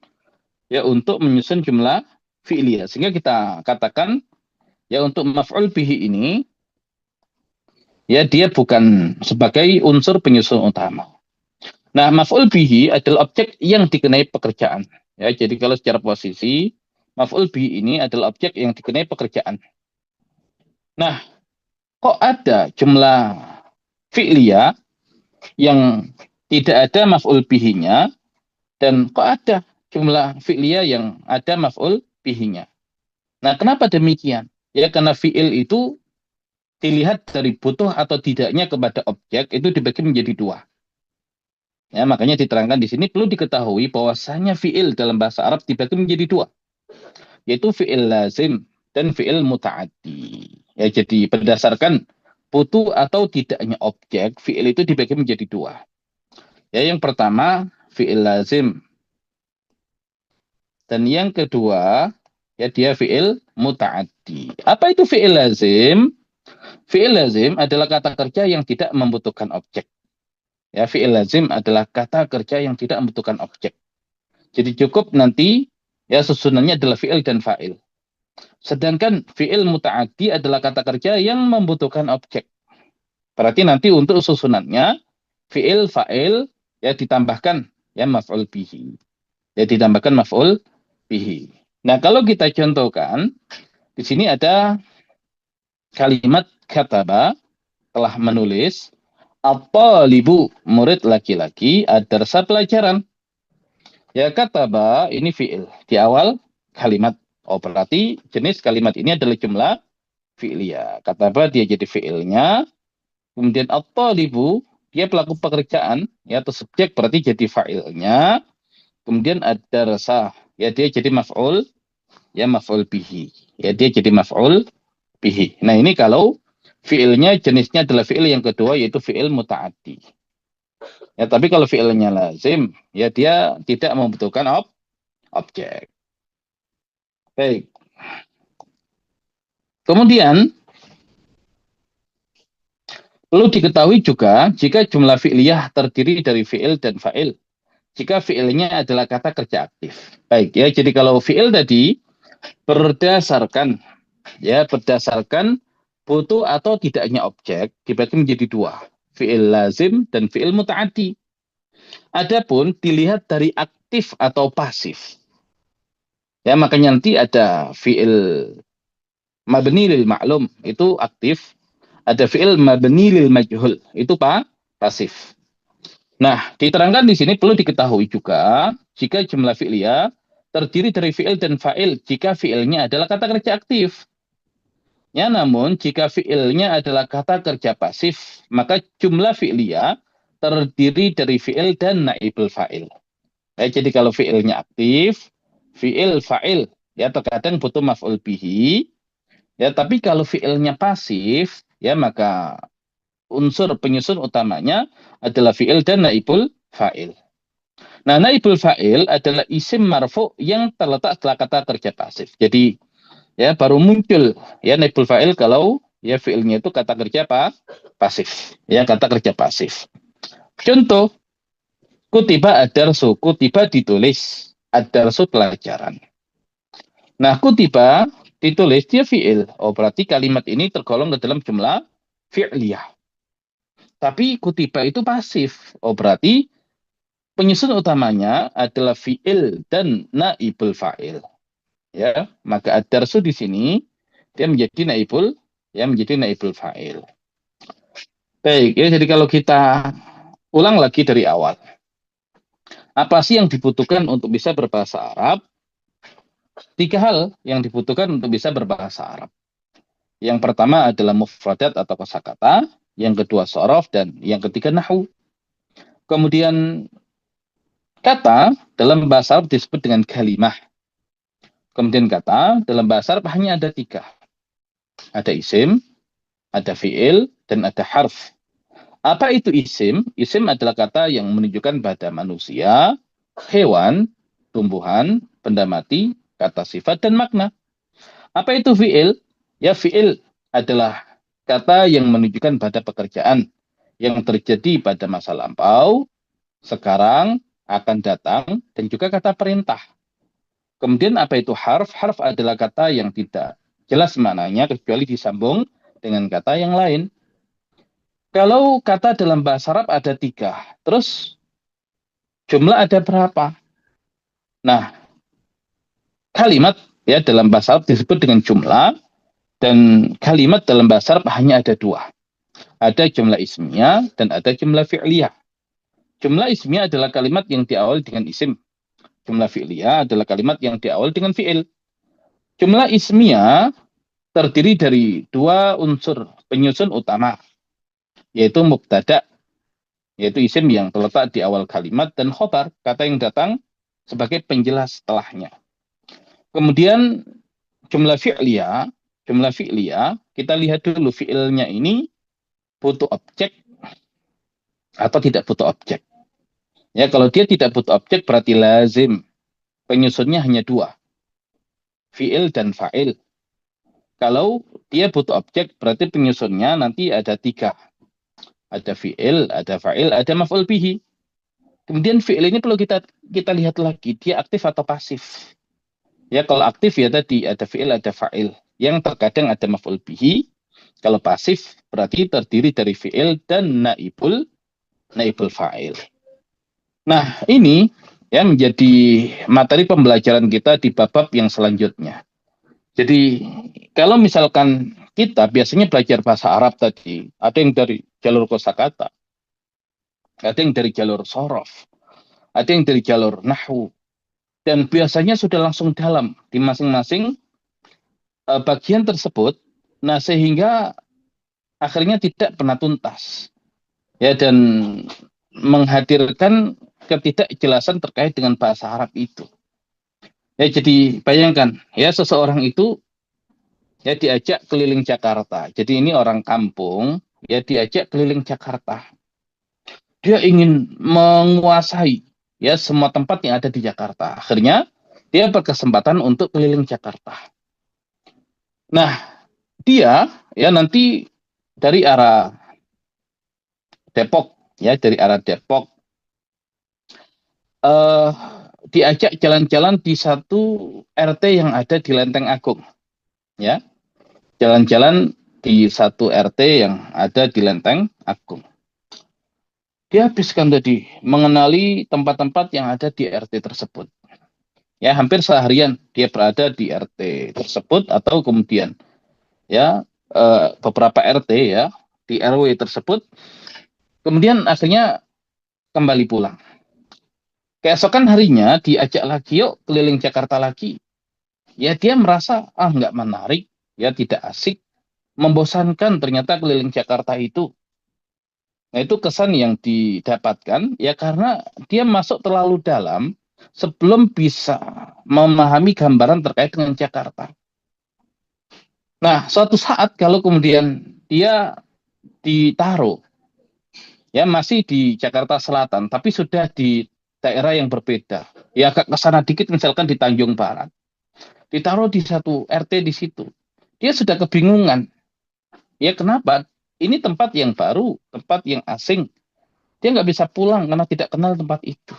ya untuk menyusun jumlah fi'liyah. Sehingga kita katakan ya untuk maf'ul bihi ini ya dia bukan sebagai unsur penyusun utama. Nah, maf'ul bihi adalah objek yang dikenai pekerjaan. Ya, jadi kalau secara posisi maf'ul bihi ini adalah objek yang dikenai pekerjaan. Nah, kok ada jumlah fi'liyah yang tidak ada maf'ul bihinya dan kok ada jumlah fi'liyah yang ada maf'ul bihinya. Nah, kenapa demikian? Ya, karena fi'il itu dilihat dari butuh atau tidaknya kepada objek itu dibagi menjadi dua. Ya, makanya diterangkan di sini perlu diketahui bahwasanya fi'il dalam bahasa Arab dibagi menjadi dua, yaitu fi'il lazim dan fi'il muta'addi. Ya, jadi berdasarkan butuh atau tidaknya objek, fi'il itu dibagi menjadi dua. Ya, yang pertama fi'il lazim dan yang kedua ya dia fi'il muta'addi. Apa itu fi'il lazim? Fi'il lazim adalah kata kerja yang tidak membutuhkan objek. Ya, fi'il lazim adalah kata kerja yang tidak membutuhkan objek. Jadi cukup nanti ya susunannya adalah fi'il dan fa'il. Sedangkan fi'il muta'addi adalah kata kerja yang membutuhkan objek. Berarti nanti untuk susunannya fi'il, fa'il ya ditambahkan ya maf'ul bihi. Ya ditambahkan maf'ul bihi. Nah, kalau kita contohkan di sini ada kalimat kataba telah menulis, at-talibu murid laki-laki, ad-darsa pelajaran. Ya kataba ini fi'il di awal kalimat. Oh berarti jenis kalimat ini adalah jumlah fi'liyah. Kataba dia jadi fi'ilnya. Kemudian at-talibu dia pelaku pekerjaan ya atau subjek berarti jadi fa'ilnya. Kemudian ad-darsa ya dia jadi maf'ul ya maf'ul bihi. Ya dia jadi maf'ul bihi. Nah, ini kalau fi'ilnya jenisnya adalah fi'il yang kedua yaitu fi'il muta'addi. Ya, tapi kalau fi'ilnya lazim, ya dia tidak membutuhkan objek. Baik. Kemudian perlu diketahui juga jika jumlah fi'liyah terdiri dari fi'il dan fa'il. Jika fi'ilnya adalah kata kerja aktif. Baik ya, jadi kalau fi'il tadi berdasarkan butuh atau tidaknya objek dibagi menjadi dua, fi'il lazim dan fi'il muta'addi. Adapun dilihat dari aktif atau pasif. Ya, makanya nanti ada fi'il mabni lil ma'lum itu aktif, ada fi'il mabni lil majhul itu pasif. Nah, diterangkan di sini perlu diketahui juga jika jumlah fi'liyah terdiri dari fi'il dan fa'il jika fi'ilnya adalah kata kerja aktif. Ya, namun jika fi'ilnya adalah kata kerja pasif, maka jumlah fi'liyah terdiri dari fi'il dan naibul fa'il. Ya, jadi kalau fi'ilnya aktif, fi'il fa'il, ya terkadang butuh maf'ul bihi. Ya, tapi kalau fi'ilnya pasif, ya maka unsur penyusun utamanya adalah fi'il dan naibul fa'il. Nah, naibul fa'il adalah isim marfu yang terletak setelah kata kerja pasif. Jadi ya baru muncul ya naibul fa'il kalau ya fi'ilnya itu kata kerja pasif. Ya, kata kerja pasif. Contoh, kutiba adarsu, kutiba ditulis, adarsu pelajaran. Nah, kutiba ditulis dia fi'il. Oh, berarti kalimat ini tergolong ke dalam jumlah fi'liyah. Tapi kutiba itu pasif. Oh, berarti penyusun utamanya adalah fi'il dan naibul fa'il. Ya, maka ad-darsu di sini dia menjadi naibul fa'il. Baik, ya jadi kalau kita ulang lagi dari awal. Apa sih yang dibutuhkan untuk bisa berbahasa Arab? 3 hal yang dibutuhkan untuk bisa berbahasa Arab. Yang pertama adalah mufradat atau kosakata, yang kedua sorof, dan yang ketiga nahu. Kemudian kata dalam bahasa Arab disebut dengan kalimah. Kemudian kata dalam bahasa Arab hanya ada 3. Ada isim, ada fi'il, dan ada harf. Apa itu isim? Isim adalah kata yang menunjukkan pada manusia, hewan, tumbuhan, benda mati, kata sifat, dan makna. Apa itu fi'il? Ya, fi'il adalah kata yang menunjukkan pada pekerjaan yang terjadi pada masa lampau, sekarang, akan datang, dan juga kata perintah. Kemudian apa itu harf? Harf adalah kata yang tidak jelas maknanya kecuali disambung dengan kata yang lain. Kalau kata dalam bahasa Arab ada 3, terus jumlah ada berapa? Nah, kalimat ya dalam bahasa Arab disebut dengan jumlah, dan kalimat dalam bahasa Arab hanya ada 2. Ada jumlah ismiyah dan ada jumlah fi'liyah. Jumlah ismiyah adalah kalimat yang diawali dengan isim. Jumlah fi'liyah adalah kalimat yang diawali dengan fi'il. Jumlah ismiyah terdiri dari 2 unsur penyusun utama, yaitu mubtada, yaitu isim yang terletak di awal kalimat, dan khobar, kata yang datang sebagai penjelas setelahnya. Kemudian jumlah fi'liyah, kita lihat dulu fi'ilnya ini butuh objek atau tidak butuh objek. Ya, kalau dia tidak butuh objek berarti lazim. Penyusunnya hanya 2, fi'il dan fa'il. Kalau dia butuh objek berarti penyusunnya nanti ada 3. Ada fi'il, ada fa'il, ada maf'ul bihi. Kemudian fi'il ini perlu kita lihat lagi, dia aktif atau pasif. Ya, kalau aktif ya tadi ada fi'il, ada fa'il. Yang terkadang ada maf'ul bihi. Kalau pasif berarti terdiri dari fi'il dan naibul fa'il. Nah, ini ya menjadi materi pembelajaran kita di bab yang selanjutnya. Jadi, kalau misalkan kita biasanya belajar bahasa Arab tadi, ada yang dari jalur kosakata, ada yang dari jalur sorof, ada yang dari jalur nahwu, dan biasanya sudah langsung dalam di masing-masing bagian tersebut. Nah, sehingga akhirnya tidak pernah tuntas. Ya, dan menghadirkan ketidakjelasan terkait dengan bahasa Arab itu. Ya, jadi bayangkan, ya seseorang itu ya diajak keliling Jakarta. Jadi ini orang kampung, ya diajak keliling Jakarta. Dia ingin menguasai ya semua tempat yang ada di Jakarta. Akhirnya dia berkesempatan untuk keliling Jakarta. Nah, dia ya nanti dari arah Depok, ya dari arah Depok eh, diajak jalan-jalan di satu RT yang ada di Lenteng Agung, ya jalan-jalan di satu RT yang ada di Lenteng Agung. Dia habiskan tadi mengenali tempat-tempat yang ada di RT tersebut. Ya, hampir seharian dia berada di RT tersebut atau kemudian ya beberapa RT ya di RW tersebut. Kemudian akhirnya kembali pulang. Keesokan harinya diajak lagi, yuk keliling Jakarta lagi. Ya dia merasa, nggak menarik, ya tidak asik, membosankan ternyata keliling Jakarta itu. Nah itu kesan yang didapatkan, ya karena dia masuk terlalu dalam sebelum bisa memahami gambaran terkait dengan Jakarta. Nah, suatu saat kalau kemudian dia ditaruh, ya masih di Jakarta Selatan, tapi sudah di daerah yang berbeda. Ya agak ke sana dikit, misalkan di Tanjung Barat. Ditaruh di satu RT di situ. Dia sudah kebingungan. Ya kenapa? Ini tempat yang baru, tempat yang asing. Dia nggak bisa pulang karena tidak kenal tempat itu.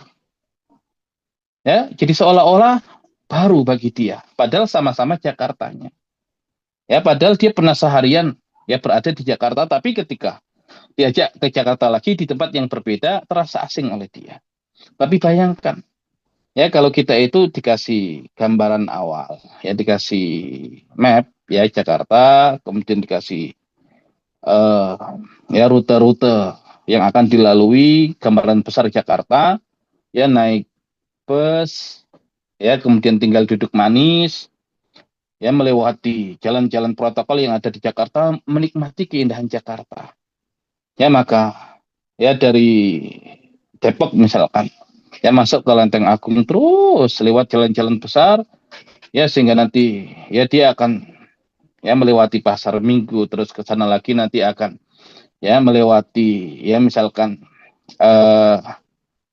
Ya, jadi seolah-olah baru bagi dia. Padahal sama-sama Jakartanya. Ya, padahal dia pernah seharian ya berada di Jakarta, tapi ketika diajak ke Jakarta lagi di tempat yang berbeda, terasa asing oleh dia. Tapi bayangkan, ya kalau kita itu dikasih gambaran awal, ya dikasih map, ya Jakarta, kemudian dikasih eh, ya rute-rute yang akan dilalui, gambaran besar Jakarta, ya naik bus, ya kemudian tinggal duduk manis, ya melewati jalan-jalan protokol yang ada di Jakarta, menikmati keindahan Jakarta. Ya maka ya dari Depok misalkan, ya masuk ke Lenteng Agung terus lewat jalan-jalan besar, ya sehingga nanti ya dia akan ya melewati Pasar Minggu, terus ke sana lagi nanti akan ya melewati ya misalkan eh,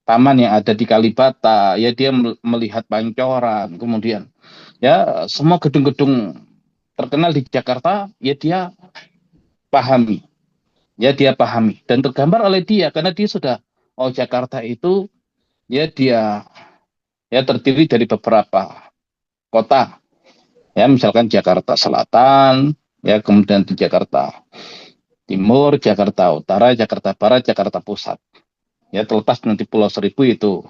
taman yang ada di Kalibata, ya dia melihat Pancoran, kemudian ya semua gedung-gedung terkenal di Jakarta, ya dia pahami, ya dia pahami dan tergambar oleh dia karena dia sudah, oh Jakarta itu ya dia ya terdiri dari beberapa kota, ya misalkan Jakarta Selatan, ya kemudian di Jakarta Timur, Jakarta Utara, Jakarta Barat, Jakarta Pusat. Ya terlepas nanti Pulau Seribu itu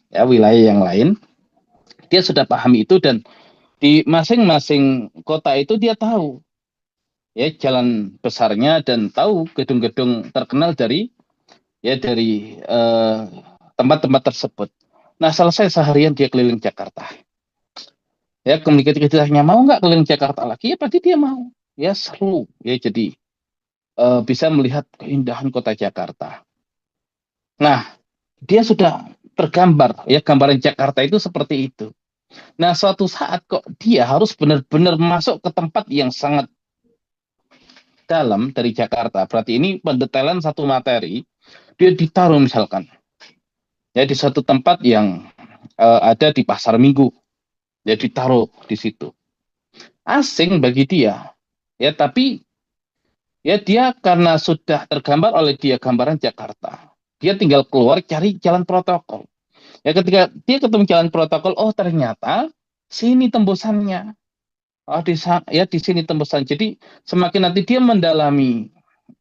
ya wilayah yang lain, dia sudah pahami itu dan di masing-masing kota itu dia tahu ya jalan besarnya dan tahu gedung-gedung terkenal dari ya dari tempat-tempat tersebut. Nah, selesai seharian dia keliling Jakarta. Ya, kemudian ketika ditanya mau nggak keliling Jakarta lagi, ya pasti dia mau. Ya seru, ya jadi bisa melihat keindahan kota Jakarta. Nah, dia sudah tergambar ya gambaran Jakarta itu seperti itu. Nah, suatu saat kok dia harus benar-benar masuk ke tempat yang sangat dalam dari Jakarta. Berarti ini pendetailan satu materi dia ditaruh misalkan ya di satu tempat yang ada di Pasar Minggu, ya ditaruh di situ. Asing bagi dia, ya tapi ya dia karena sudah tergambar oleh dia gambaran Jakarta, dia tinggal keluar cari jalan protokol. Ya ketika dia ketemu jalan protokol, oh ternyata sini tembusannya. Oh ya di sini tembusan. Jadi semakin nanti dia mendalami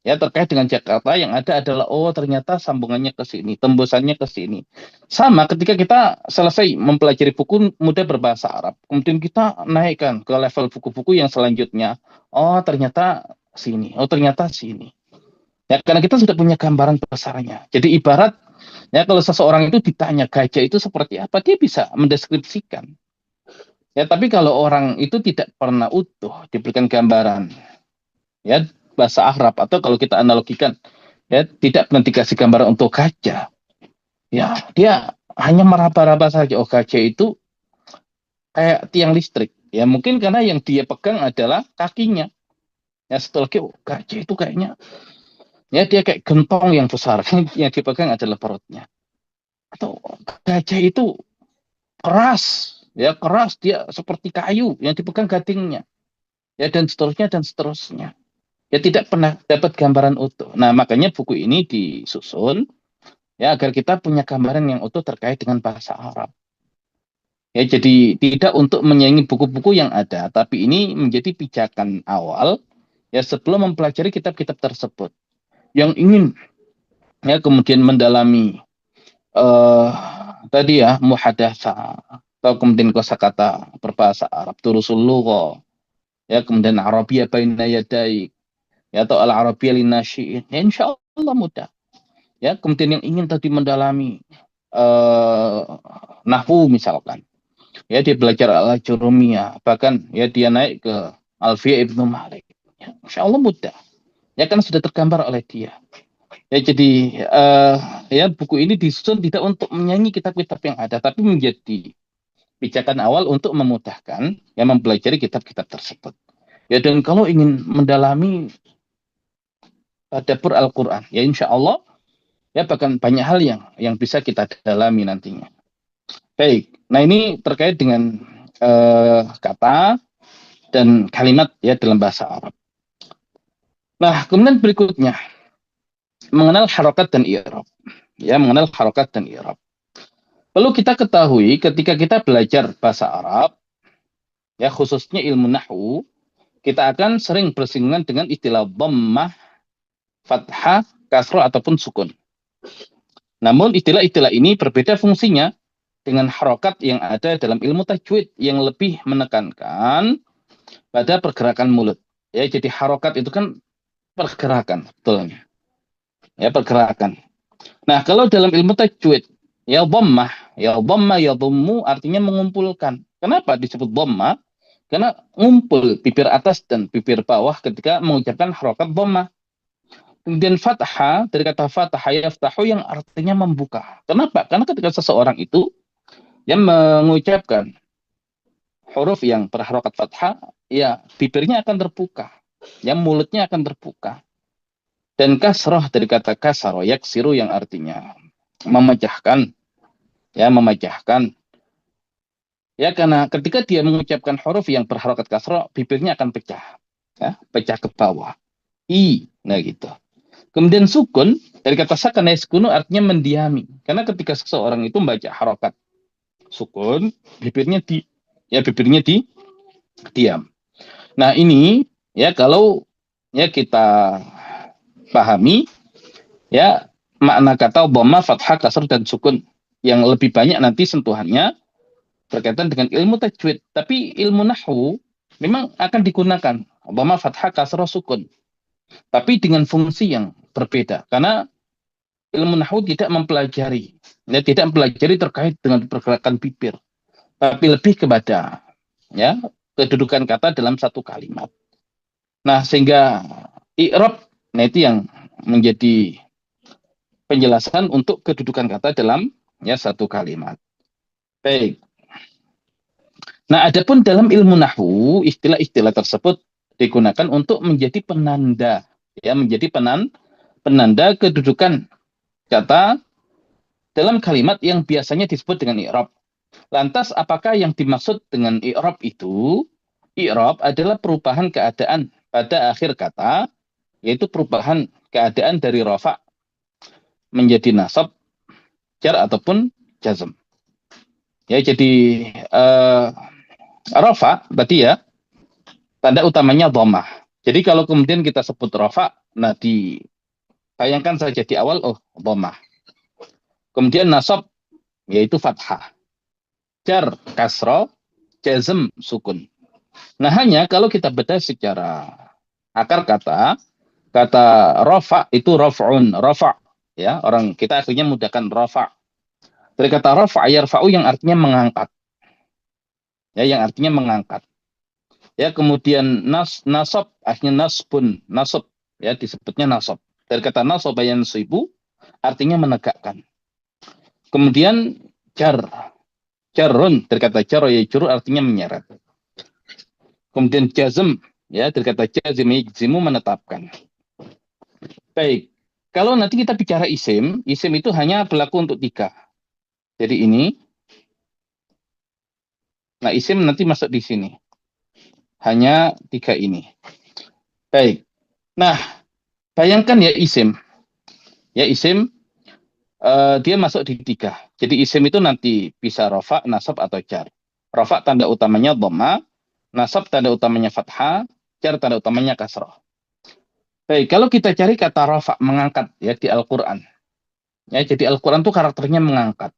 ya terkait dengan Jakarta yang ada adalah oh ternyata sambungannya ke sini, tembusannya ke sini. Sama ketika kita selesai mempelajari buku mudah berbahasa Arab, kemudian kita naikkan ke level buku-buku yang selanjutnya. Oh ternyata sini, oh ternyata sini. Ya karena kita sudah punya gambaran besarnya. Jadi ibarat ya kalau seseorang itu ditanya gajah itu seperti apa, dia bisa mendeskripsikan. Ya tapi kalau orang itu tidak pernah utuh diberikan gambaran ya bahasa Arab atau kalau kita analogikan ya tidak pernah dikasih gambaran untuk gajah, ya dia hanya meraba-raba saja, oh gajah itu kayak tiang listrik, ya mungkin karena yang dia pegang adalah kakinya, ya setelah itu oh, gajah itu kayaknya ya dia kayak gentong yang besar yang dipegang adalah perutnya, atau gajah itu keras, ya keras dia seperti kayu yang dipegang gadingnya, ya dan seterusnya. Ya tidak pernah dapat gambaran utuh. Nah, makanya buku ini disusun ya agar kita punya gambaran yang utuh terkait dengan bahasa Arab. Ya, jadi tidak untuk menyaingi buku-buku yang ada, tapi ini menjadi pijakan awal ya sebelum mempelajari kitab-kitab tersebut. Yang ingin ya kemudian mendalami eh tadi ya muhadatsah atau kemudian kosakata berbahasa Arab, turusul lugha, ya kemudian Arabiyah baina yadai, ya atau al Arabiyah linasyiin. Ya insya Allah mudah. Ya, kemudian yang ingin tadi mendalami eh, nahwu misalkan. Ya, dia belajar al-Jurumiyah, bahkan ya dia naik ke Alfiyah Ibnu Malik. Ya, Masya Allah mudah. Ya kan sudah tergambar oleh dia. Ya jadi ya buku ini disusun tidak untuk menyanyi kitab-kitab yang ada, tapi menjadi pijakan awal untuk memudahkan yang mempelajari kitab-kitab tersebut. Ya dan kalau ingin mendalami tadabbur Al-Quran, ya insya Allah ya bahkan banyak hal yang bisa kita dalami nantinya. Baik, nah ini terkait dengan kata dan kalimat ya dalam bahasa Arab. Nah, kemudian berikutnya mengenal harokat dan i'rab. Ya, mengenal harokat dan i'rab. Perlu kita ketahui ketika kita belajar bahasa Arab, ya khususnya ilmu nahwu, kita akan sering bersinggungan dengan istilah dhammah, fathah, kasrah ataupun sukun. Namun istilah-istilah ini berbeda fungsinya dengan harokat yang ada dalam ilmu tajwid yang lebih menekankan pada pergerakan mulut. Ya, jadi harokat itu kan pergerakan, betulnya. Ya, pergerakan. Nah, kalau dalam ilmu tajwid, ya dhammah ya dhammu artinya mengumpulkan. Kenapa disebut dhammah? Karena ngumpul bibir atas dan bibir bawah ketika mengucapkan harokat dhammah. Kemudian fathah, dari kata fathah yaftahu yang artinya membuka. Kenapa? Karena ketika seseorang itu yang mengucapkan huruf yang berharokat fathah, ya bibirnya akan terbuka. Ya mulutnya akan terbuka. Dan kasroh dari kata kasaro, yaksiru yang artinya memecahkan. Ya, memecahkan. Ya, karena ketika dia mengucapkan huruf yang berharokat kasroh, bibirnya akan pecah. Ya, pecah ke bawah. Nah gitu. Kemudian sukun, dari kata sakana yaskunu artinya mendiami. Karena ketika seseorang itu membaca harokat sukun, bibirnya di diam. Nah ini ya kalau ya kita pahami ya makna kata dhamma, fathah, kasr dan sukun yang lebih banyak nanti sentuhannya berkaitan dengan ilmu tajwid. Tapi ilmu nahwu memang akan digunakan dhamma, fathah, kasr, sukun. Tapi dengan fungsi yang berbeda. Karena ilmu nahwu tidak mempelajari terkait dengan pergerakan bibir, tapi lebih kepada ya kedudukan kata dalam satu kalimat. Nah, sehingga i'rab nah itu yang menjadi penjelasan untuk kedudukan kata dalam ya satu kalimat. Baik. Nah, adapun dalam ilmu nahwu, istilah-istilah tersebut digunakan untuk menjadi penanda ya, menjadi penanda kedudukan kata dalam kalimat yang biasanya disebut dengan i'rab. Lantas apakah yang dimaksud dengan i'rab itu? I'rab adalah perubahan keadaan pada akhir kata, yaitu perubahan keadaan dari rafa menjadi nasab, jar ataupun jazm. Ya, jadi rafa tadi ya tanda utamanya dhammah. Jadi kalau kemudian kita sebut rafa, nah dibayangkan saja di awal dhammah. Kemudian nasab yaitu fathah. Jar kasra, jazm sukun. Nah, hanya kalau kita bedah secara akar kata rafa itu raf'un, rafa. Ya, orang kita akhirnya mudahkan rafa. Dari kata rafa yarfa'u yang artinya mengangkat. Ya, yang artinya mengangkat. Ya, kemudian nasab akhirnya nasbun, nasab. Ya, disebutnya nasab. Dari kata nasab yansibu artinya menegakkan. Kemudian jarun dari kata jar yajru artinya menyeret. Kemudian jazm ya dari kata jazim yajzimu menetapkan. Baik. Kalau nanti kita bicara isim itu hanya berlaku untuk 3. Jadi ini, nah isim nanti masuk di sini. Hanya 3 ini. Baik. Nah, bayangkan ya isim. Ya isim, dia masuk di 3. Jadi isim itu nanti bisa rofa, nasab, atau jar. Rofa tanda utamanya dhamma, nasab tanda utamanya fathah, jar tanda utamanya kasrah. Baik, kalau kita cari kata rofa, mengangkat ya di Al-Quran. Ya, jadi Al-Quran itu karakternya mengangkat.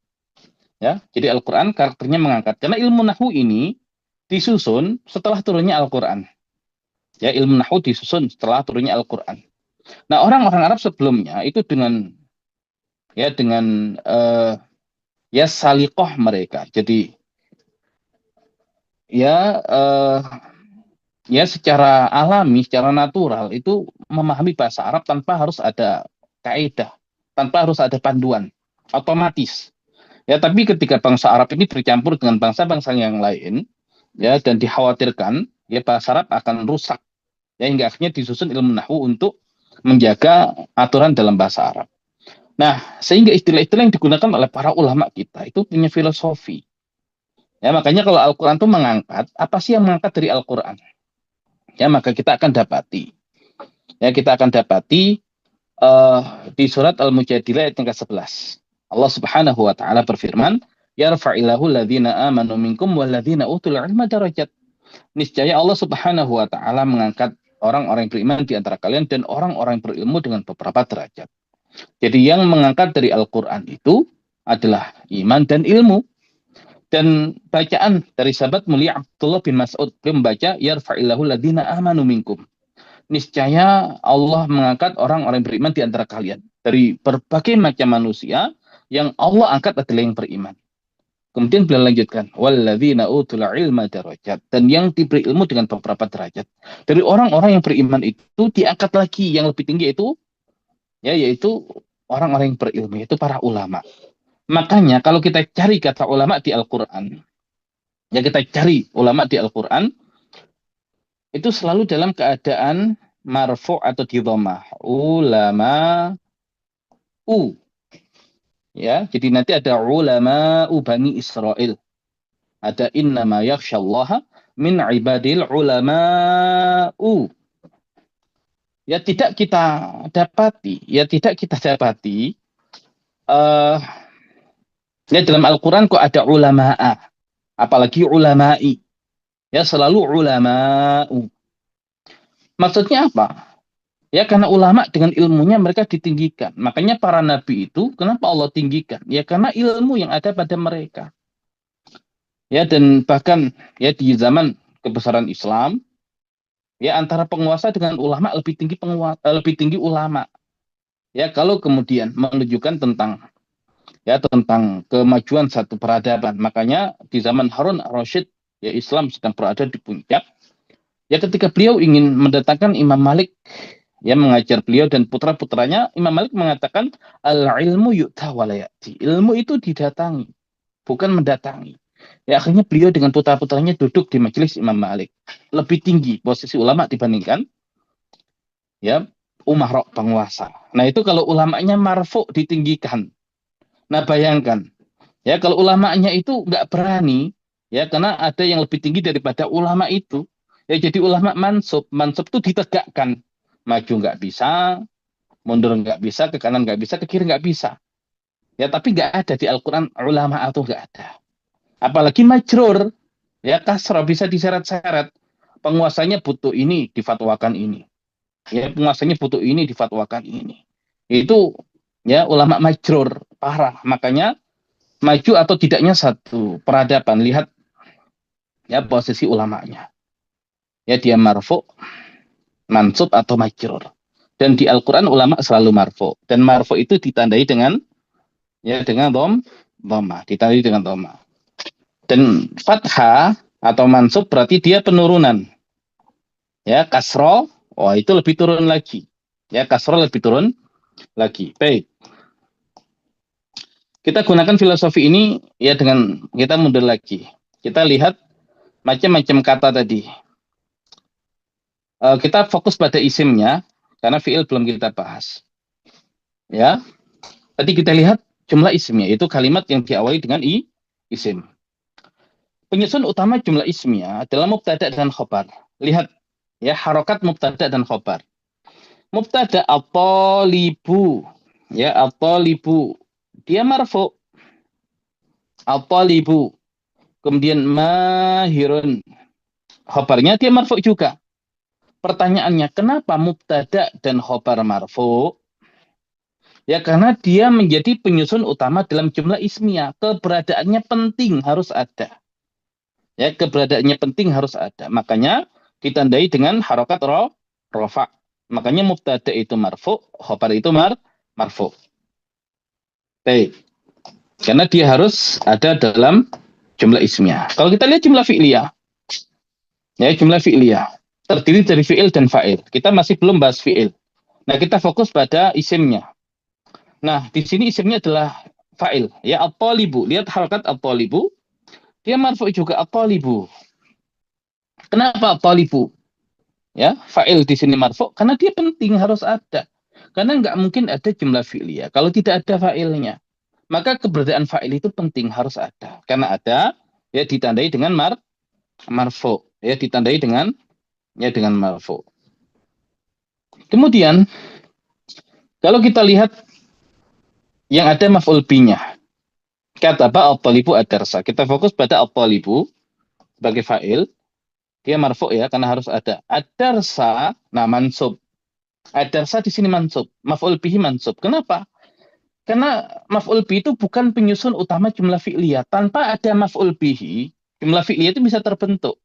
Ya, jadi Al-Quran karakternya mengangkat. Karena ilmu nahwu ini disusun setelah turunnya Al-Quran. Ya, ilmu nahwu disusun setelah turunnya Al-Quran. Nah, orang-orang Arab sebelumnya itu dengan ya salikoh mereka. Jadi ya ya secara alami, secara natural itu memahami bahasa Arab tanpa harus ada kaidah, tanpa harus ada panduan, otomatis. Ya, tapi ketika bangsa Arab ini bercampur dengan bangsa-bangsa yang lain, ya dan dikhawatirkan ya bahasa Arab akan rusak, ya hingga akhirnya disusun ilmu nahwu untuk menjaga aturan dalam bahasa Arab. Nah, sehingga istilah-istilah yang digunakan oleh para ulama kita itu punya filosofi. Ya, makanya kalau Al-Quran itu mengangkat, apa sih yang mengangkat dari Al-Quran? Ya, maka kita akan dapati. Ya, kita akan dapati eh, di surat Al-Mujadilah ayat yang ke-11. Allah Subhanahu wa taala berfirman, "Yarfa'illahu alladhina amanu minkum walladhina utul ilma darajat." Niscaya Allah Subhanahu wa taala mengangkat orang-orang yang beriman di antara kalian dan orang-orang yang berilmu dengan beberapa derajat. Jadi yang mengangkat dari Al-Qur'an itu adalah iman dan ilmu. Dan bacaan dari sahabat mulia Abdullah bin Mas'ud, beliau membaca yarfa'illahu alladhina amanu minkum. Niscaya Allah mengangkat orang-orang beriman di antara kalian. Dari berbagai macam manusia, yang Allah angkat adalah yang beriman. Kemudian beliau lanjutkan, walladzina utul ilma darajat, dan yang diberi ilmu dengan beberapa derajat. Dari orang-orang yang beriman itu diangkat lagi yang lebih tinggi itu, ya yaitu orang-orang yang berilmu, yaitu para ulama. Makanya kalau kita cari kata ulama di Al-Qur'an, ya kita cari ulama di Al-Qur'an itu selalu dalam keadaan marfu atau di dhammah. Ulama u, ya. Jadi nanti ada ulama Bani Israel. Ada innama yakhsyallaha min ibadil ulama'u. Ya tidak kita dapati, uh, ya dalam Al-Quran kok ada ulama'a, apalagi ulama'i. Ya selalu ulama'u. Maksudnya apa? Ya karena ulama dengan ilmunya mereka ditinggikan. Makanya para nabi itu kenapa Allah tinggikan? Ya karena ilmu yang ada pada mereka. Ya dan bahkan ya di zaman kebesaran Islam, ya antara penguasa dengan ulama lebih tinggi ulama. Ya kalau kemudian menunjukkan tentang kemajuan satu peradaban. Makanya di zaman Harun ar-Rasyid, ya Islam sedang berada di puncak. Ya ketika beliau ingin mendatangkan Imam Malik, ya mengajar beliau dan putra-putranya, Imam Malik mengatakan al-ilmu yu'ta walayati. Ilmu itu didatangi, bukan mendatangi. Ya akhirnya beliau dengan putra-putranya duduk di majelis Imam Malik. Lebih tinggi posisi ulama dibandingkan ya umarok penguasa. Nah itu kalau ulamanya marfu ditinggikan. Nah bayangkan ya kalau ulamanya itu nggak berani ya karena ada yang lebih tinggi daripada ulama itu. Ya jadi ulama mansub itu ditegakkan. Maju nggak bisa, mundur nggak bisa, ke kanan nggak bisa, ke kiri nggak bisa. Ya tapi nggak ada di Al-Quran ulama atau nggak ada. Apalagi majrur, ya kasrah bisa diseret-seret. Penguasanya butuh ini, difatwakan ini. Ya penguasanya butuh ini, difatwakan ini. Itu ya ulama majrur parah. Makanya maju atau tidaknya satu peradaban, lihat ya posisi ulamanya. Ya dia marfu, mansub atau majrur. Dan di Al-Quran ulama selalu marfu. Dan marfu itu ditandai dengan ya dengan dhamma, ditandai dengan dhamma. Dan fathah atau mansub berarti dia penurunan. Ya, kasro, oh itu lebih turun lagi. Ya, kasro lebih turun lagi. Baik. Kita gunakan filosofi ini ya dengan kita mundur lagi. Kita lihat macam-macam kata tadi. Kita fokus pada isimnya karena fiil belum kita bahas. Ya. Tadi kita lihat jumlah isimnya itu kalimat yang diawali dengan isim. Penyusun utama jumlah ismiyah adalah mubtada dan khobar. Lihat ya harokat mubtada dan khobar. Mubtada at-talibu, ya at-talibu dia marfu, at-talibu. Kemudian mahirun, khobarnya dia marfu juga. Pertanyaannya kenapa mubtada dan khobar marfu? Ya karena dia menjadi penyusun utama dalam jumlah ismiyah. Keberadaannya penting harus ada. Ya, keberadaannya penting harus ada. Makanya ditandai dengan harokat rofa. Makanya mubtada itu marfu, khobar itu marfu. Baik. Karena dia harus ada dalam jumlah ismiyah. Kalau kita lihat jumlah fi'liyah, ya jumlah fi'liyah terdiri dari fi'il dan fa'il. Kita masih belum bahas fi'il. Nah, kita fokus pada isimnya. Nah, di sini isimnya adalah fa'il. Ya, at-talibu. Lihat harakat at-talibu. Dia marfu juga at-talibu. Kenapa at-talibu? Ya, fa'il di sini marfu karena dia penting harus ada. Karena nggak mungkin ada jumlah fi'liyah kalau tidak ada fa'ilnya. Maka keberadaan fa'il itu penting harus ada. Karena ada ya ditandai dengan marfu. Ya ditandai dengan marfu. Kemudian kalau kita lihat yang ada maf'ul binya. Kataba at-talibu ad-darsa. Kita fokus pada at-talibu sebagai fa'il. Dia marfu ya karena harus ada. Ad-darsa, nah mansub. Ad-darsa di sini mansub. Maf'ul bihi mansub. Kenapa? Karena maf'ul bihi itu bukan penyusun utama jumlah fi'liyah. Tanpa ada maf'ul bihi, jumlah fi'liyah itu bisa terbentuk.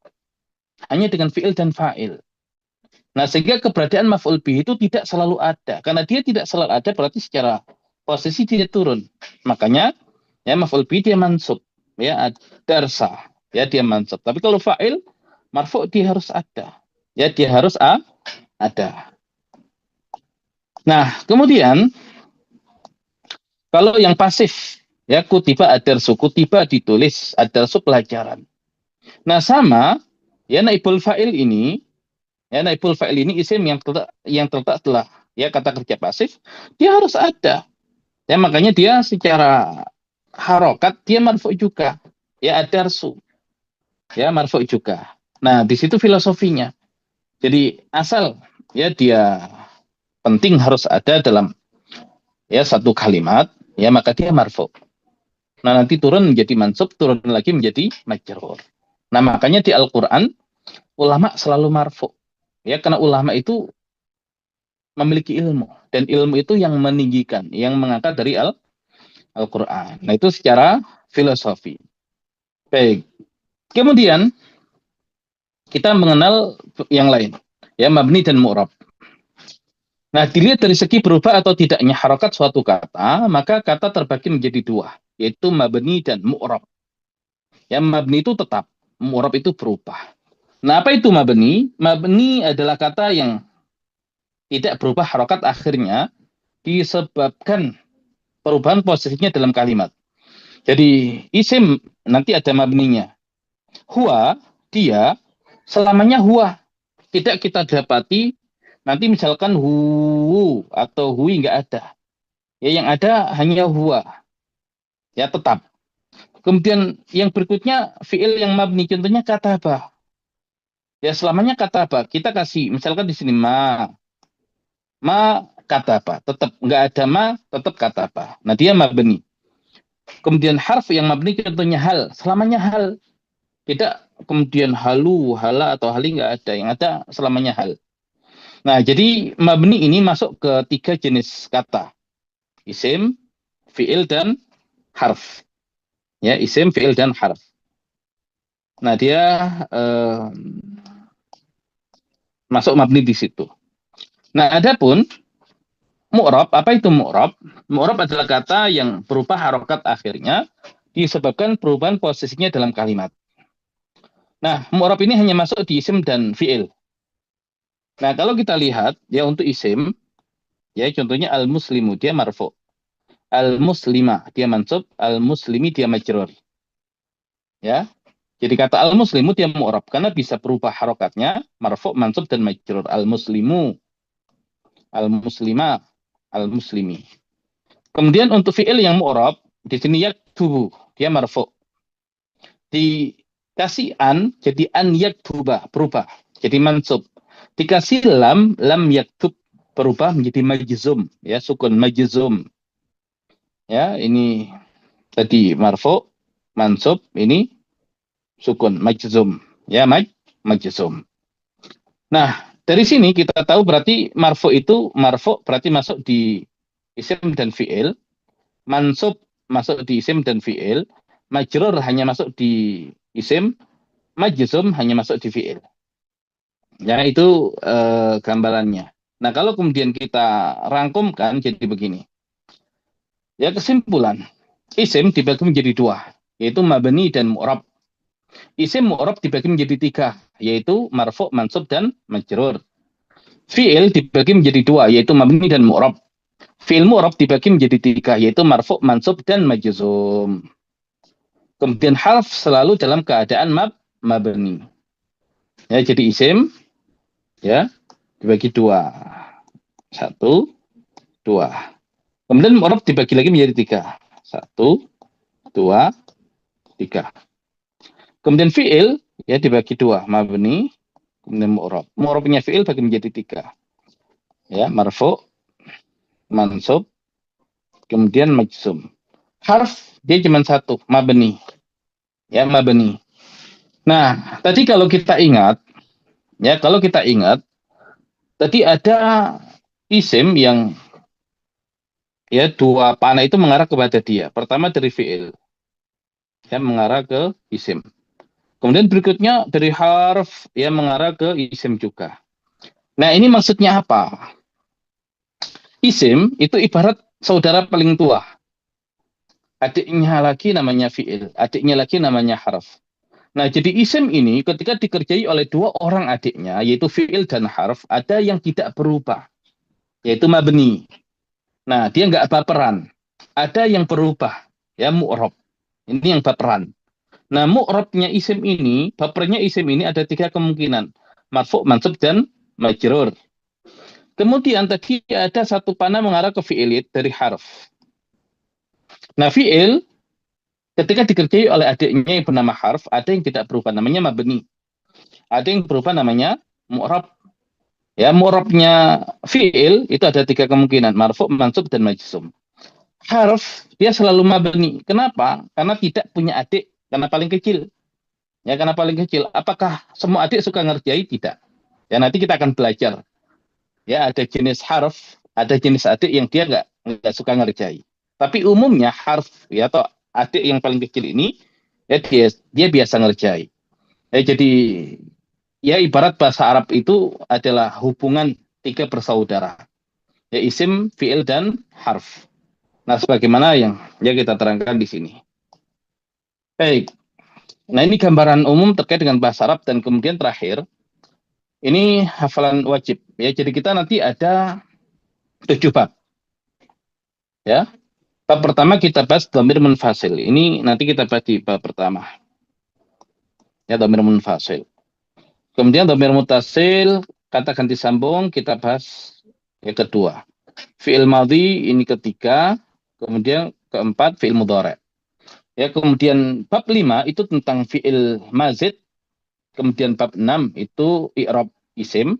Hanya dengan fi'il dan fa'il. Nah, sehingga keberadaan maf'ul bihi itu tidak selalu ada. Karena dia tidak selalu ada, berarti secara posisi dia turun. Makanya, ya maf'ul bihi dia mansub. Ya, darsa. Ya, dia mansub. Tapi kalau fa'il, marfu' dia harus ada. Ya, dia harus ada. Nah, kemudian, kalau yang pasif, ya kutiba adarsu, kutiba ditulis, adarsu pelajaran. Nah, sama, ya naibul fa'il ini, ya naibul fa'il ini isim yang terletak setelah ya kata kerja pasif, dia harus ada. Ya makanya dia secara harokat dia marfu juga. Ya adarsu. Ya marfu juga. Nah, di situ filosofinya. Jadi asal ya dia penting harus ada dalam ya satu kalimat, ya maka dia marfu. Nah, nanti turun menjadi mansub, turun lagi menjadi majrur. Nah, makanya di Al-Qur'an ulama selalu marfu. Ya, karena ulama itu memiliki ilmu dan ilmu itu yang meninggikan, yang mengangkat dari Al-Qur'an. Nah, itu secara filosofi. Baik. Kemudian kita mengenal yang lain, ya mabni dan mu'rab. Nah, dilihat dari segi berubah atau tidaknya harokat suatu kata, maka kata terbagi menjadi dua, yaitu mabni dan mu'rab. Ya, mabni itu tetap, mu'rab itu berubah. Nah, apa itu mabni? Mabni adalah kata yang tidak berubah harokat akhirnya disebabkan perubahan posisinya dalam kalimat. Jadi, isim nanti ada mabninya. Huwa, dia, selamanya huwa. Tidak kita dapati, nanti misalkan hu atau hui nggak ada. Ya, yang ada hanya huwa. Ya, tetap. Kemudian yang berikutnya, fi'il yang mabni, contohnya kataba. Ya, selamanya kataba. Kita kasih, misalkan di sini ma kataba. Tetap, nggak ada ma, tetap kataba. Nah, dia mabni. Kemudian harf yang mabni, contohnya hal. Selamanya hal. Tidak kemudian halu, hala, atau hali nggak ada. Yang ada selamanya hal. Nah, jadi mabni ini masuk ke tiga jenis kata. Isim, fi'il, dan harf. Ya, isim, fi'il, dan harf. Nah, dia eh, masuk mabni di situ. Nah, adapun mu'rab, apa itu mu'rab? Mu'rab adalah kata yang berupa harokat akhirnya disebabkan perubahan posisinya dalam kalimat. Nah, mu'rab ini hanya masuk di isim dan fi'il. Nah, kalau kita lihat ya untuk isim, ya contohnya al-muslimu dia marfu. Al-muslima dia mansub, al-muslimi dia majrur. Ya. Jadi kata al-muslimu dia mu'rab karena bisa berubah harokatnya marfu, mansub, dan majrur. Al-muslimu, al-muslima, al-muslimi. Kemudian untuk fi'il yang mu'rab di sini yaktubu dia marfu. Dikasih an jadi an berubah jadi mansub. Dikasih lam yaktub berubah menjadi majzum ya sukun majzum. Ya, ini tadi marfu, mansub, ini sukun majzum. Ya, majzum. Nah, dari sini kita tahu berarti marfu berarti masuk di isim dan fi'il, mansub masuk di isim dan fi'il, majrur hanya masuk di isim, majzum hanya masuk di fi'il. Ya, itu gambarannya. Nah, kalau kemudian kita rangkumkan jadi begini. Ya, kesimpulan. Isim dibagi menjadi dua, yaitu mabni dan mu'rab. Isim mu'rab dibagi menjadi tiga, yaitu marfu, mansub, dan majrur. Fi'il dibagi menjadi dua, yaitu mabni dan mu'rab. Fi'il mu'rab dibagi menjadi tiga, yaitu marfu, mansub, dan majzum. Kemudian harf selalu dalam keadaan mabni. Ya, jadi isim ya dibagi dua. Satu, dua. Kemudian mu'rab dibagi lagi menjadi tiga. Satu, dua, tiga. Kemudian fi'il ya dibagi dua, mabni, kemudian mu'rab. Mu'rabnya fi'il bagi menjadi tiga. Ya, marfu, mansub, kemudian majzum. Harf dia cuma satu, mabni. Ya, mabni. Nah, tadi kalau kita ingat, tadi ada isim yang ya dua panah itu mengarah kepada dia. Pertama dari fi'il, ya mengarah ke isim. Kemudian berikutnya dari harf ya mengarah ke isim juga. Nah, ini maksudnya apa? Isim itu ibarat saudara paling tua. Adiknya lagi namanya fi'il, adiknya lagi namanya harf. Nah, jadi isim ini ketika dikerjai oleh dua orang adiknya, yaitu fi'il dan harf, ada yang tidak berubah, yaitu mabni. Nah, dia nggak baperan. Ada yang berubah, ya mu'rob. Ini yang baperan. Nah, mu'robnya isim ini, bapernya isim ini ada tiga kemungkinan. Marfu, mansub, dan majrur. Kemudian tadi ada satu panah mengarah ke fi'il dari harf. Nah, fi'il ketika dikerjai oleh adiknya yang bernama harf, ada yang tidak berubah, namanya mabni. Ada yang berubah namanya mu'rab. Ya, mu'rabnya fi'il itu ada tiga kemungkinan, marfu, mansub, dan majzum. Harf dia selalu mabni. Kenapa? Karena tidak punya adik, karena paling kecil. Ya, karena paling kecil. Apakah semua adik suka ngerjai? Tidak. Ya, nanti kita akan belajar. Ya, ada jenis harf, ada jenis adik yang dia nggak suka ngerjai. Tapi umumnya harf ya atau adik yang paling kecil ini ya dia biasa ngerjai. Ya, jadi ya ibarat bahasa Arab itu adalah hubungan tiga bersaudara. Ya isim, fiil, dan harf. Nah, sebagaimana yang ya kita terangkan di sini. Baik. Nah, ini gambaran umum terkait dengan bahasa Arab dan kemudian terakhir ini hafalan wajib. Ya, jadi kita nanti ada 7 bab. Ya, bab pertama kita bahas dhamir munfasil. Ini nanti kita bahas di bab pertama. Ya, dhamir munfasil. Kemudian dhamir mutasil, kata ganti sambung, kita bahas yang kedua. Fi'il madhi ini ketiga. Kemudian keempat fi'il mudhari'. Ya, kemudian bab 5 itu tentang fi'il mazid. Kemudian bab 6 itu i'rab isim.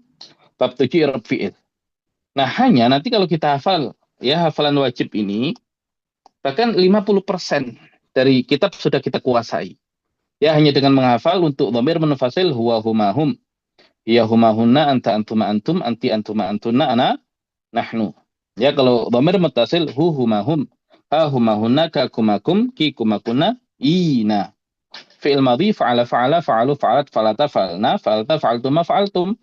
Bab 7 i'rab fi'il. Nah, hanya nanti kalau kita hafal ya hafalan wajib ini bahkan 50% dari kitab sudah kita kuasai. Ya, hanya dengan menghafal untuk dhamir munfasil huwa huma hum. Ya huma hunna anta antuma antum anti antuma antuna ana nahnu. Ya, kalau dhamir muttasil hu huma hum. Ha huma hunna ka kumakum ki kumakuna ina. Fi'il madhi fa'ala fa'ala fa'alu fa'alat fa'alata fa'alna fa'alta fa'altuma fa'altum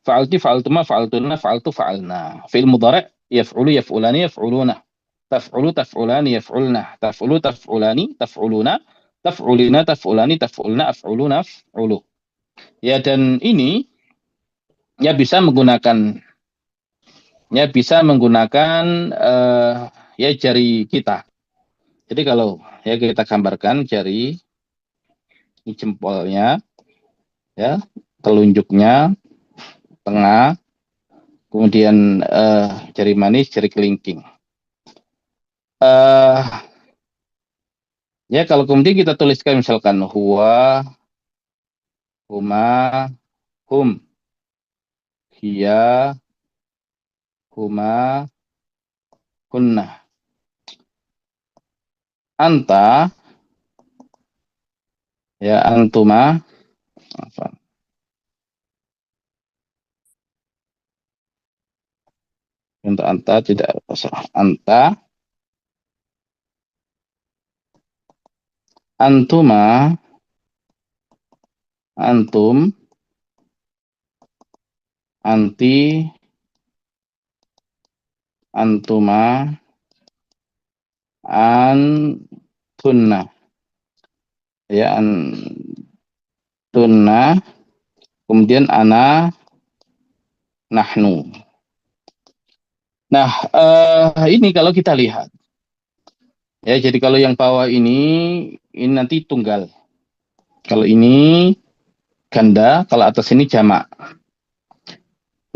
fa'alti fa'altuma fa'altuna fa'altu fa'alna. Fi'il mudhari' yaf'ulu yaf'ulani yaf'uluna. Taf'ulu taf'ulani yaf'ulna. Taf'ulu taf'ulani taf'uluna. Taf'ulina taf'ulani taf'ulna af'uluna af'ulu. Ya, dan ini ya bisa menggunakan ya jari kita. Jadi kalau ya kita gambarkan jari ini jempolnya ya, telunjuknya, tengah, kemudian jari manis, jari kelingking. Ya kalau kemudian kita tuliskan misalkan huwa, huma, hum, hiya, huma, hunna. Anta, ya antuma, apa? Untuk anta tidak salah. Anta, antuma, antum, anti, antuma, an, antunna. Ya, antunna. Kemudian ana, nahnu. Nah, ini kalau kita lihat. Ya, jadi kalau yang bawah ini nanti tunggal. Kalau ini ganda, kalau atas ini jamak.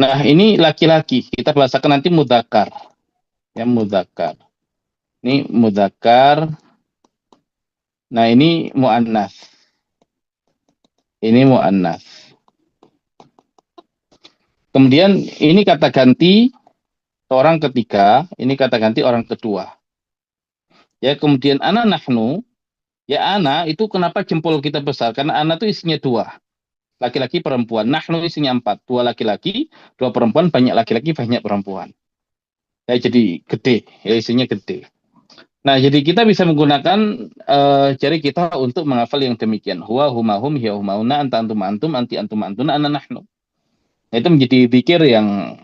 Nah, ini laki-laki. Kita bahasakan nanti mudzakkar. Ya, mudzakkar. Ini mudzakkar. Nah, ini muannas. Ini muannas. Kemudian ini kata ganti orang ketiga, ini kata ganti orang kedua. Ya, kemudian ana nahnu, ya ana itu kenapa jempol kita besar? Karena ana itu isinya dua. Laki-laki perempuan. Nahnu isinya empat. Dua laki-laki, dua perempuan, banyak laki-laki, banyak perempuan. Ya, jadi gede. Ya, isinya gede. Nah, jadi kita bisa menggunakan jari kita untuk menghafal yang demikian. Huwa, huma, hum, hiya, humauna, anta, antum, antum, anti, antum, antuna, ana, nahnu. Nah, itu menjadi zikir yang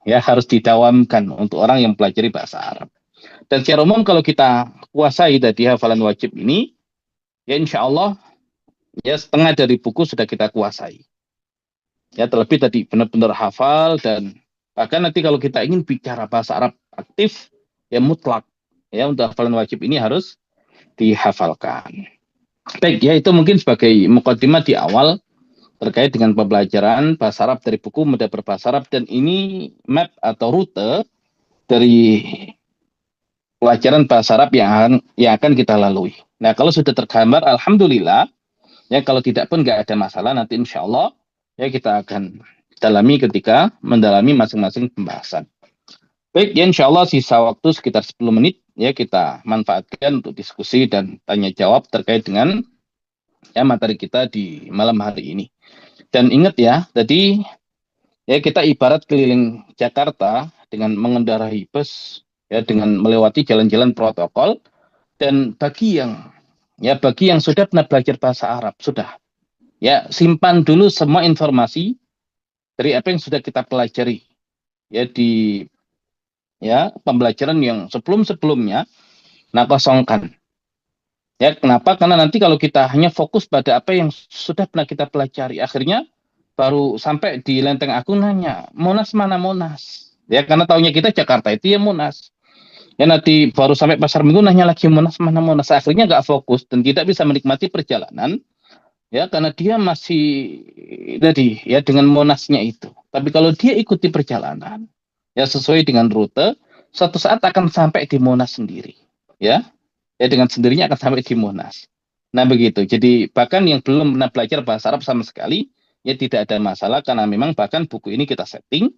ya harus didawamkan untuk orang yang pelajari bahasa Arab. Dan secara umum kalau kita kuasai tadi hafalan wajib ini, ya insya Allah ya setengah dari buku sudah kita kuasai. Ya terlebih tadi benar-benar hafal dan bahkan nanti kalau kita ingin bicara bahasa Arab aktif, ya mutlak. Ya untuk hafalan wajib ini harus dihafalkan. Baik, ya itu mungkin sebagai mukadimah di awal terkait dengan pembelajaran bahasa Arab dari buku Mudah Berbahasa Arab dan ini map atau rute dari pelajaran bahasa Arab yang akan kita lalui. Nah, kalau sudah tergambar, alhamdulillah. Ya, kalau tidak pun nggak ada masalah. Nanti insya Allah ya kita akan dalami ketika mendalami masing-masing pembahasan. Baik, ya insya Allah sisa waktu sekitar 10 menit ya kita manfaatkan untuk diskusi dan tanya jawab terkait dengan ya materi kita di malam hari ini. Dan ingat ya, tadi ya kita ibarat keliling Jakarta dengan mengendarai bus ya dengan melewati jalan-jalan protokol dan bagi yang sudah pernah belajar bahasa Arab sudah ya simpan dulu semua informasi dari apa yang sudah kita pelajari ya di ya pembelajaran yang sebelum-sebelumnya. Nah, kosongkan. Ya, kenapa? Karena nanti kalau kita hanya fokus pada apa yang sudah pernah kita pelajari, akhirnya baru sampai di Lenteng Agung nanya, Monas mana Monas? Ya, karena taunya kita Jakarta itu ya Monas. Ya, nanti baru sampai Pasar Minggu nanya lagi Monas mana Monas. Akhirnya nggak fokus dan tidak bisa menikmati perjalanan. Ya, karena dia masih tadi ya dengan Monasnya itu. Tapi kalau dia ikuti perjalanan, ya sesuai dengan rute, suatu saat akan sampai di Monas sendiri. Ya, ya dengan sendirinya akan sampai di Monas. Nah begitu. Jadi bahkan yang belum pernah belajar bahasa Arab sama sekali, ya tidak ada masalah karena memang bahkan buku ini kita setting,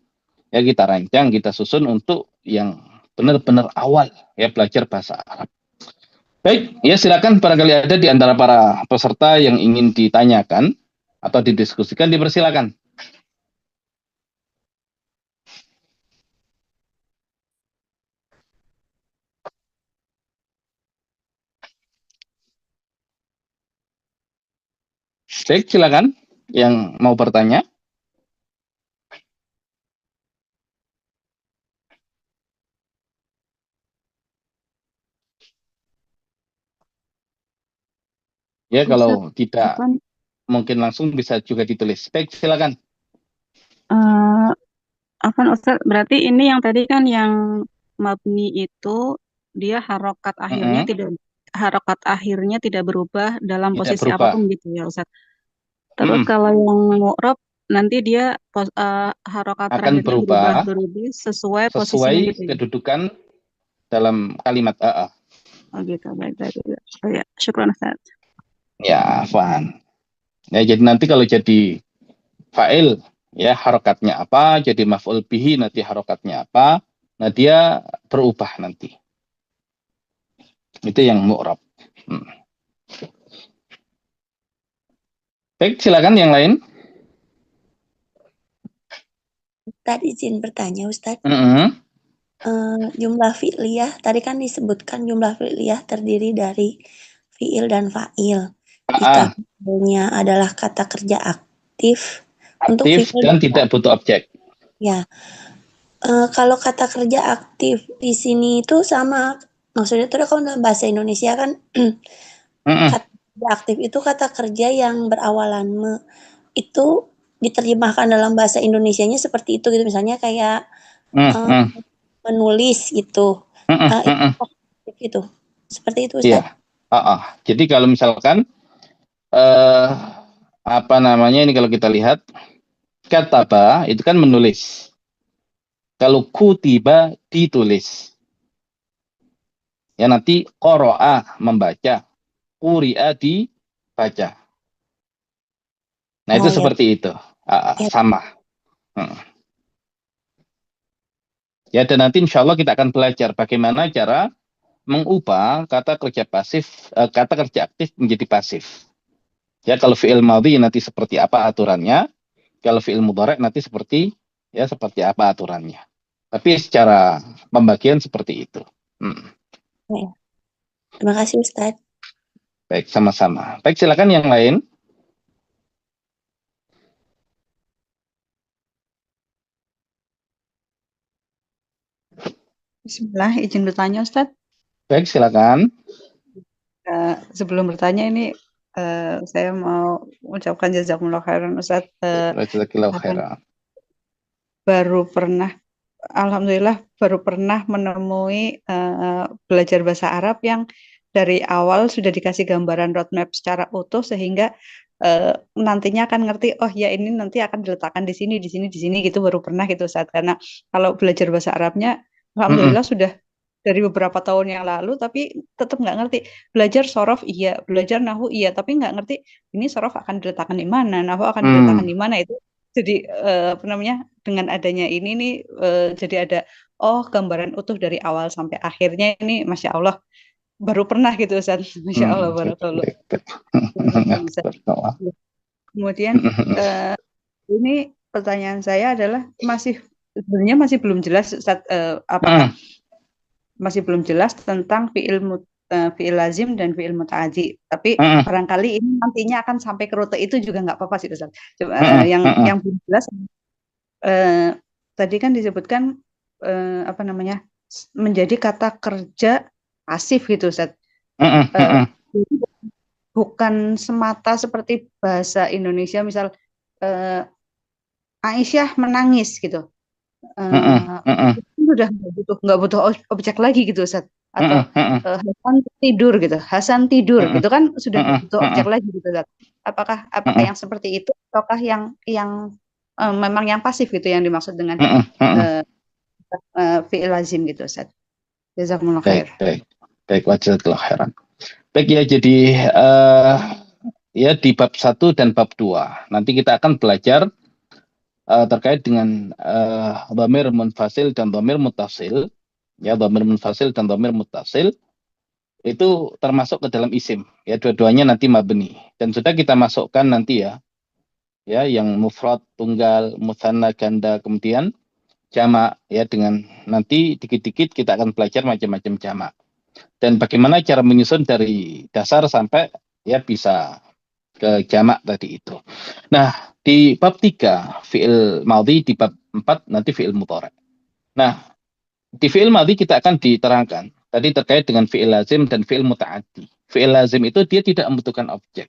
ya kita rancang, kita susun untuk yang benar-benar awal ya belajar bahasa Arab. Baik, ya silakan barangkali ada di antara para peserta yang ingin ditanyakan atau didiskusikan, dipersilakan. Baik, silakan yang mau bertanya. Ya, kalau tidak mungkin langsung bisa juga ditulis. Baik, silakan. Afan Ustaz, berarti ini yang tadi kan yang mabni itu dia harokat akhirnya tidak berubah dalam Tidak posisi berubah. apapun gitu ya Ustaz. Terus kalau yang mu'rab nanti dia harokat Akan terakhirnya berubah berubah sesuai posisinya sesuai gitu ya. kedudukan dalam kalimat AA. Oh gitu, baik baik. Oh ya, syukran Ustaz. Ya, Afwan. Ya, jadi nanti kalau jadi fa'il, ya harokatnya apa, jadi maf'ul bihi nanti harokatnya apa, nah dia berubah nanti. Itu yang mu'rab. Hmm. Baik, silakan yang lain. Tadi izin bertanya Ustadz. Mm-hmm. Jumlah fi'liyah, tadi kan disebutkan jumlah fi'liyah terdiri dari fi'il dan fa'il. Jika fi'ilnya adalah kata kerja aktif, untuk Aktif fi'il dan tidak butuh objek. Ya, kalau kata kerja aktif di sini itu sama Maksudnya tuh kalau dalam bahasa Indonesia kan Mm-mm, kata kerja aktif itu kata kerja yang berawalan itu diterjemahkan dalam bahasa Indonesianya seperti itu gitu. Misalnya kayak mm, eh, mm, menulis gitu. mm, Itu mm. aktif gitu. Seperti itu Iya. Ustadz. Jadi kalau misalkan eh apa namanya ini kalau kita lihat kataba itu kan menulis. Kalau kutiba ditulis. Ya nanti qoro'a membaca, quri'a dibaca. Nah itu Oh ya, seperti itu. ya. Sama. Hmm. Ya dan nanti insya Allah kita akan belajar bagaimana cara mengubah kata kerja pasif, kata kerja aktif menjadi pasif. Ya kalau fi'il madhi nanti seperti apa aturannya, kalau fi'il mudhari nanti seperti apa aturannya. Tapi secara pembagian seperti itu. Hmm. Ya. Terima kasih Ustadz. Baik, sama-sama. Baik, silakan yang lain. Bismillah, izin bertanya Ustadz. Baik, silakan. Sebelum bertanya ini saya mau ucapkan jazakumullah khairan Ustadz. Jazakallahu khairan. Baru pernah, alhamdulillah baru pernah menemui belajar bahasa Arab yang dari awal sudah dikasih gambaran roadmap secara utuh sehingga nantinya akan ngerti, oh ya ini nanti akan diletakkan di sini, di sini, di sini gitu, baru pernah gitu Ustadz. Karena kalau belajar bahasa Arabnya, Mm-mm. alhamdulillah sudah dari beberapa tahun yang lalu, tapi tetap nggak ngerti. Belajar sorof iya, belajar nahu iya, tapi nggak ngerti ini sorof akan diletakkan di mana, nahu akan diletakkan di mana itu. Jadi apa namanya, dengan adanya ini nih jadi ada gambaran utuh dari awal sampai akhirnya ini, masya Allah baru pernah gitu Ustaz. Masya Allah Baik, barakallah. baik, baik. Ustaz. Barakallah. Kemudian ini pertanyaan saya adalah sebenarnya masih belum jelas Ustaz, apakah masih belum jelas tentang fi'il lazim dan fi'il muta'addi. Tapi barangkali ini nantinya akan sampai ke rute itu juga nggak apa-apa sih Ustaz. Coba, yang belum jelas tadi kan disebutkan apa namanya, menjadi kata kerja pasif gitu Ustaz. Bukan semata seperti bahasa Indonesia misal Aisyah menangis gitu. Sudah nggak butuh objek lagi gitu Ustaz. Atau Hasan tidur gitu, Hasan tidur gitu kan sudah nggak butuh objek lagi gitu Ustaz. Apakah yang seperti itu ataukah yang memang yang pasif gitu yang dimaksud dengan fi'il lazim gitu Ustaz. Jazakumullah khair. Baik, jazakallahu khairan. Baik ya, jadi ya di bab 1 dan bab 2 nanti kita akan belajar terkait dengan dhamir munfasil dan dhamir muttasil. Ya, dhamir munfasil dan dhamir muttasil itu termasuk ke dalam isim. Ya, dua-duanya nanti mabni. Dan sudah kita masukkan nanti ya yang mufrad, tunggal, mutsanna, ganda, kemudian jamak ya, dengan nanti dikit-dikit kita akan belajar macam-macam jamak. Dan bagaimana cara menyusun dari dasar sampai ya bisa ke jamak tadi itu. Nah, di bab 3 fi'il madhi, di bab 4 nanti fi'il mudhari. Nah, di fi'il madhi kita akan diterangkan tadi terkait dengan fi'il lazim dan fi'il muta'addi. Fi'il lazim itu dia tidak membutuhkan objek.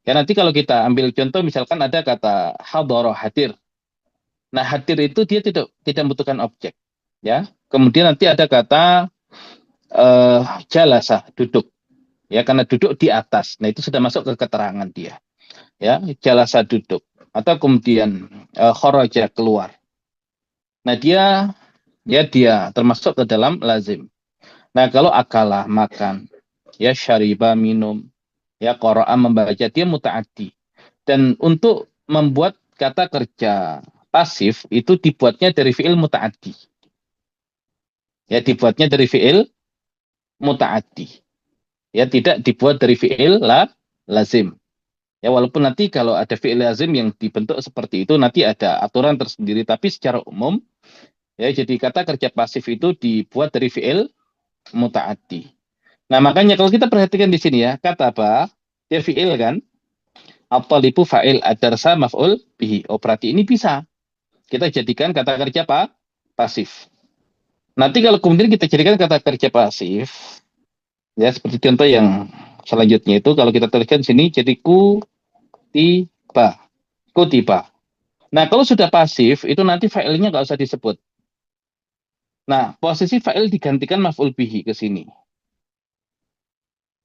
Ya nanti kalau kita ambil contoh misalkan ada kata hadara, hadir. Nah, hadir itu dia tidak membutuhkan objek. Ya. Kemudian nanti ada kata jalasa, duduk. Ya, karena duduk di atas. Nah, itu sudah masuk ke keterangan dia. Ya, jalasa duduk. Atau kemudian kharaja keluar. Nah, dia termasuk ke dalam lazim. Nah, kalau akala makan, ya syariba minum, ya qara'a membaca, dia muta'addi. Dan untuk membuat kata kerja pasif itu dibuatnya dari fi'il muta'addi. Ya, dibuatnya dari fi'il muta'addi. Ya, tidak dibuat dari fi'il lazim. Ya, walaupun nanti kalau ada fi'il lazim yang dibentuk seperti itu nanti ada aturan tersendiri, tapi secara umum ya jadi kata kerja pasif itu dibuat dari fi'il muta'addi. Nah, makanya kalau kita perhatikan di sini ya, kata apa? Dia fi'il kan? At-talibu fa'il, ad-darsa maf'ul bihi. Oh, berarti ini bisa kita jadikan kata kerja pasif. Nanti kalau kemudian kita jadikan kata kerja pasif, ya seperti contoh yang selanjutnya itu kalau kita tuliskan sini jadi kutiba. Kutiba. Nah, kalau sudah pasif itu nanti fa'ilnya nggak usah disebut. Nah, posisi fa'il digantikan maf'ul bihi ke sini.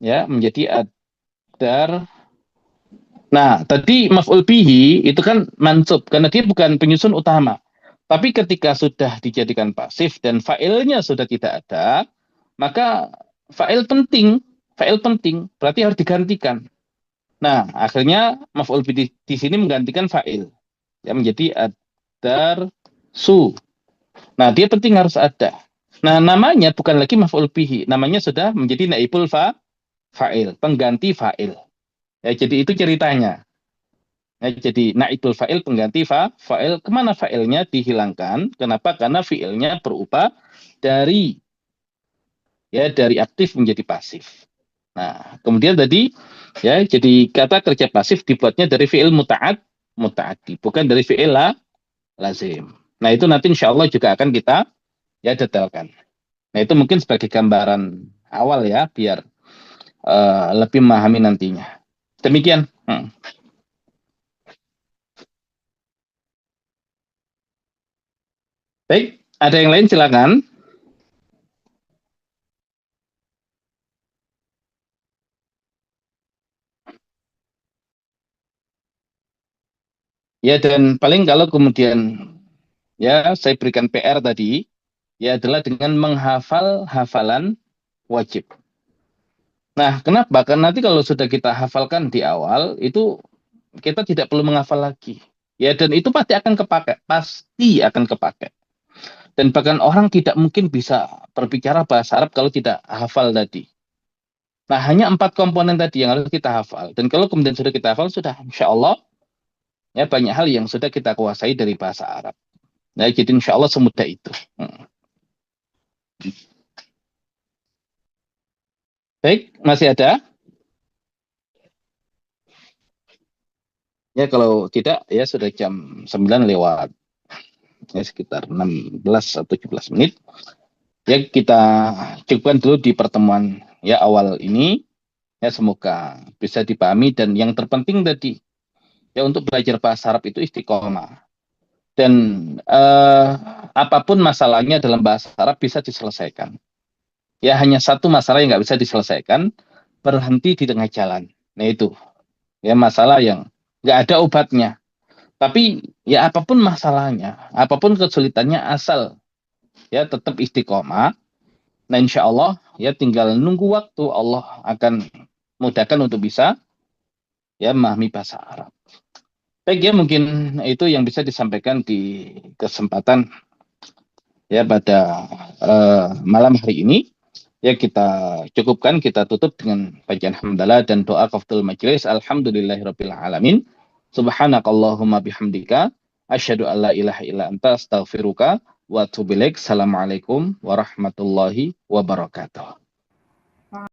Ya, menjadi adar. Nah, tadi maf'ul bihi itu kan mansub karena dia bukan penyusun utama. Tapi ketika sudah dijadikan pasif dan fa'ilnya sudah tidak ada, maka fa'il penting berarti harus digantikan. Nah, akhirnya maf'ul bihi di sini menggantikan fa'il. Ya, menjadi adar su. Nah, dia penting harus ada. Nah, namanya bukan lagi maf'ul bihi, namanya sudah menjadi naibul fa'il, pengganti fa'il. Ya, jadi itu ceritanya. Ya, jadi naibul fa'il pengganti fa'il. Kemana fa'ilnya dihilangkan? Kenapa? Karena fi'ilnya berubah dari aktif menjadi pasif. Nah, kemudian tadi ya jadi kata kerja pasif dibuatnya dari fi'il muta'addi, bukan dari fi'il lazim. Nah, itu nanti insya Allah juga akan kita ya detailkan. Nah, itu mungkin sebagai gambaran awal ya biar lebih memahami nantinya. Demikian. Baik, ada yang lain silakan. Ya, dan paling kalau kemudian ya saya berikan PR tadi ya adalah dengan menghafal hafalan wajib. Nah, kenapa? Karena nanti kalau sudah kita hafalkan di awal itu kita tidak perlu menghafal lagi. Ya, dan itu pasti akan kepake. Dan bahkan orang tidak mungkin bisa berbicara bahasa Arab kalau tidak hafal tadi. Nah, hanya 4 komponen tadi yang harus kita hafal. Dan kalau kemudian sudah kita hafal, sudah insya Allah ya banyak hal yang sudah kita kuasai dari bahasa Arab. Nah, jadi insya Allah semudah itu. Baik, masih ada? Ya, kalau tidak, ya sudah jam 9 lewat. Ya, sekitar 16 atau 17 menit. Ya, kita cukupkan dulu di pertemuan ya awal ini. Ya, semoga bisa dipahami. Dan yang terpenting tadi, ya untuk belajar bahasa Arab itu istiqomah. Dan apapun masalahnya dalam bahasa Arab bisa diselesaikan. Ya, hanya satu masalah yang nggak bisa diselesaikan, berhenti di tengah jalan. Nah, itu. Ya, masalah yang nggak ada obatnya. Tapi ya apapun masalahnya, apapun kesulitannya asal ya tetap istiqomah. Nah, insya Allah ya tinggal nunggu waktu Allah akan mudahkan untuk bisa ya memahami bahasa Arab. Baik ya mungkin itu yang bisa disampaikan di kesempatan ya pada malam hari ini. Ya kita cukupkan, kita tutup dengan bacaan hamdalah dan doa qaftul majlis. Alhamdulillahirabbil alamin. Subhanakallahumma bihamdika asyhadu alla ilaha illa anta astaghfiruka wa atubu ilaik. Assalamualaikum warahmatullahi wabarakatuh.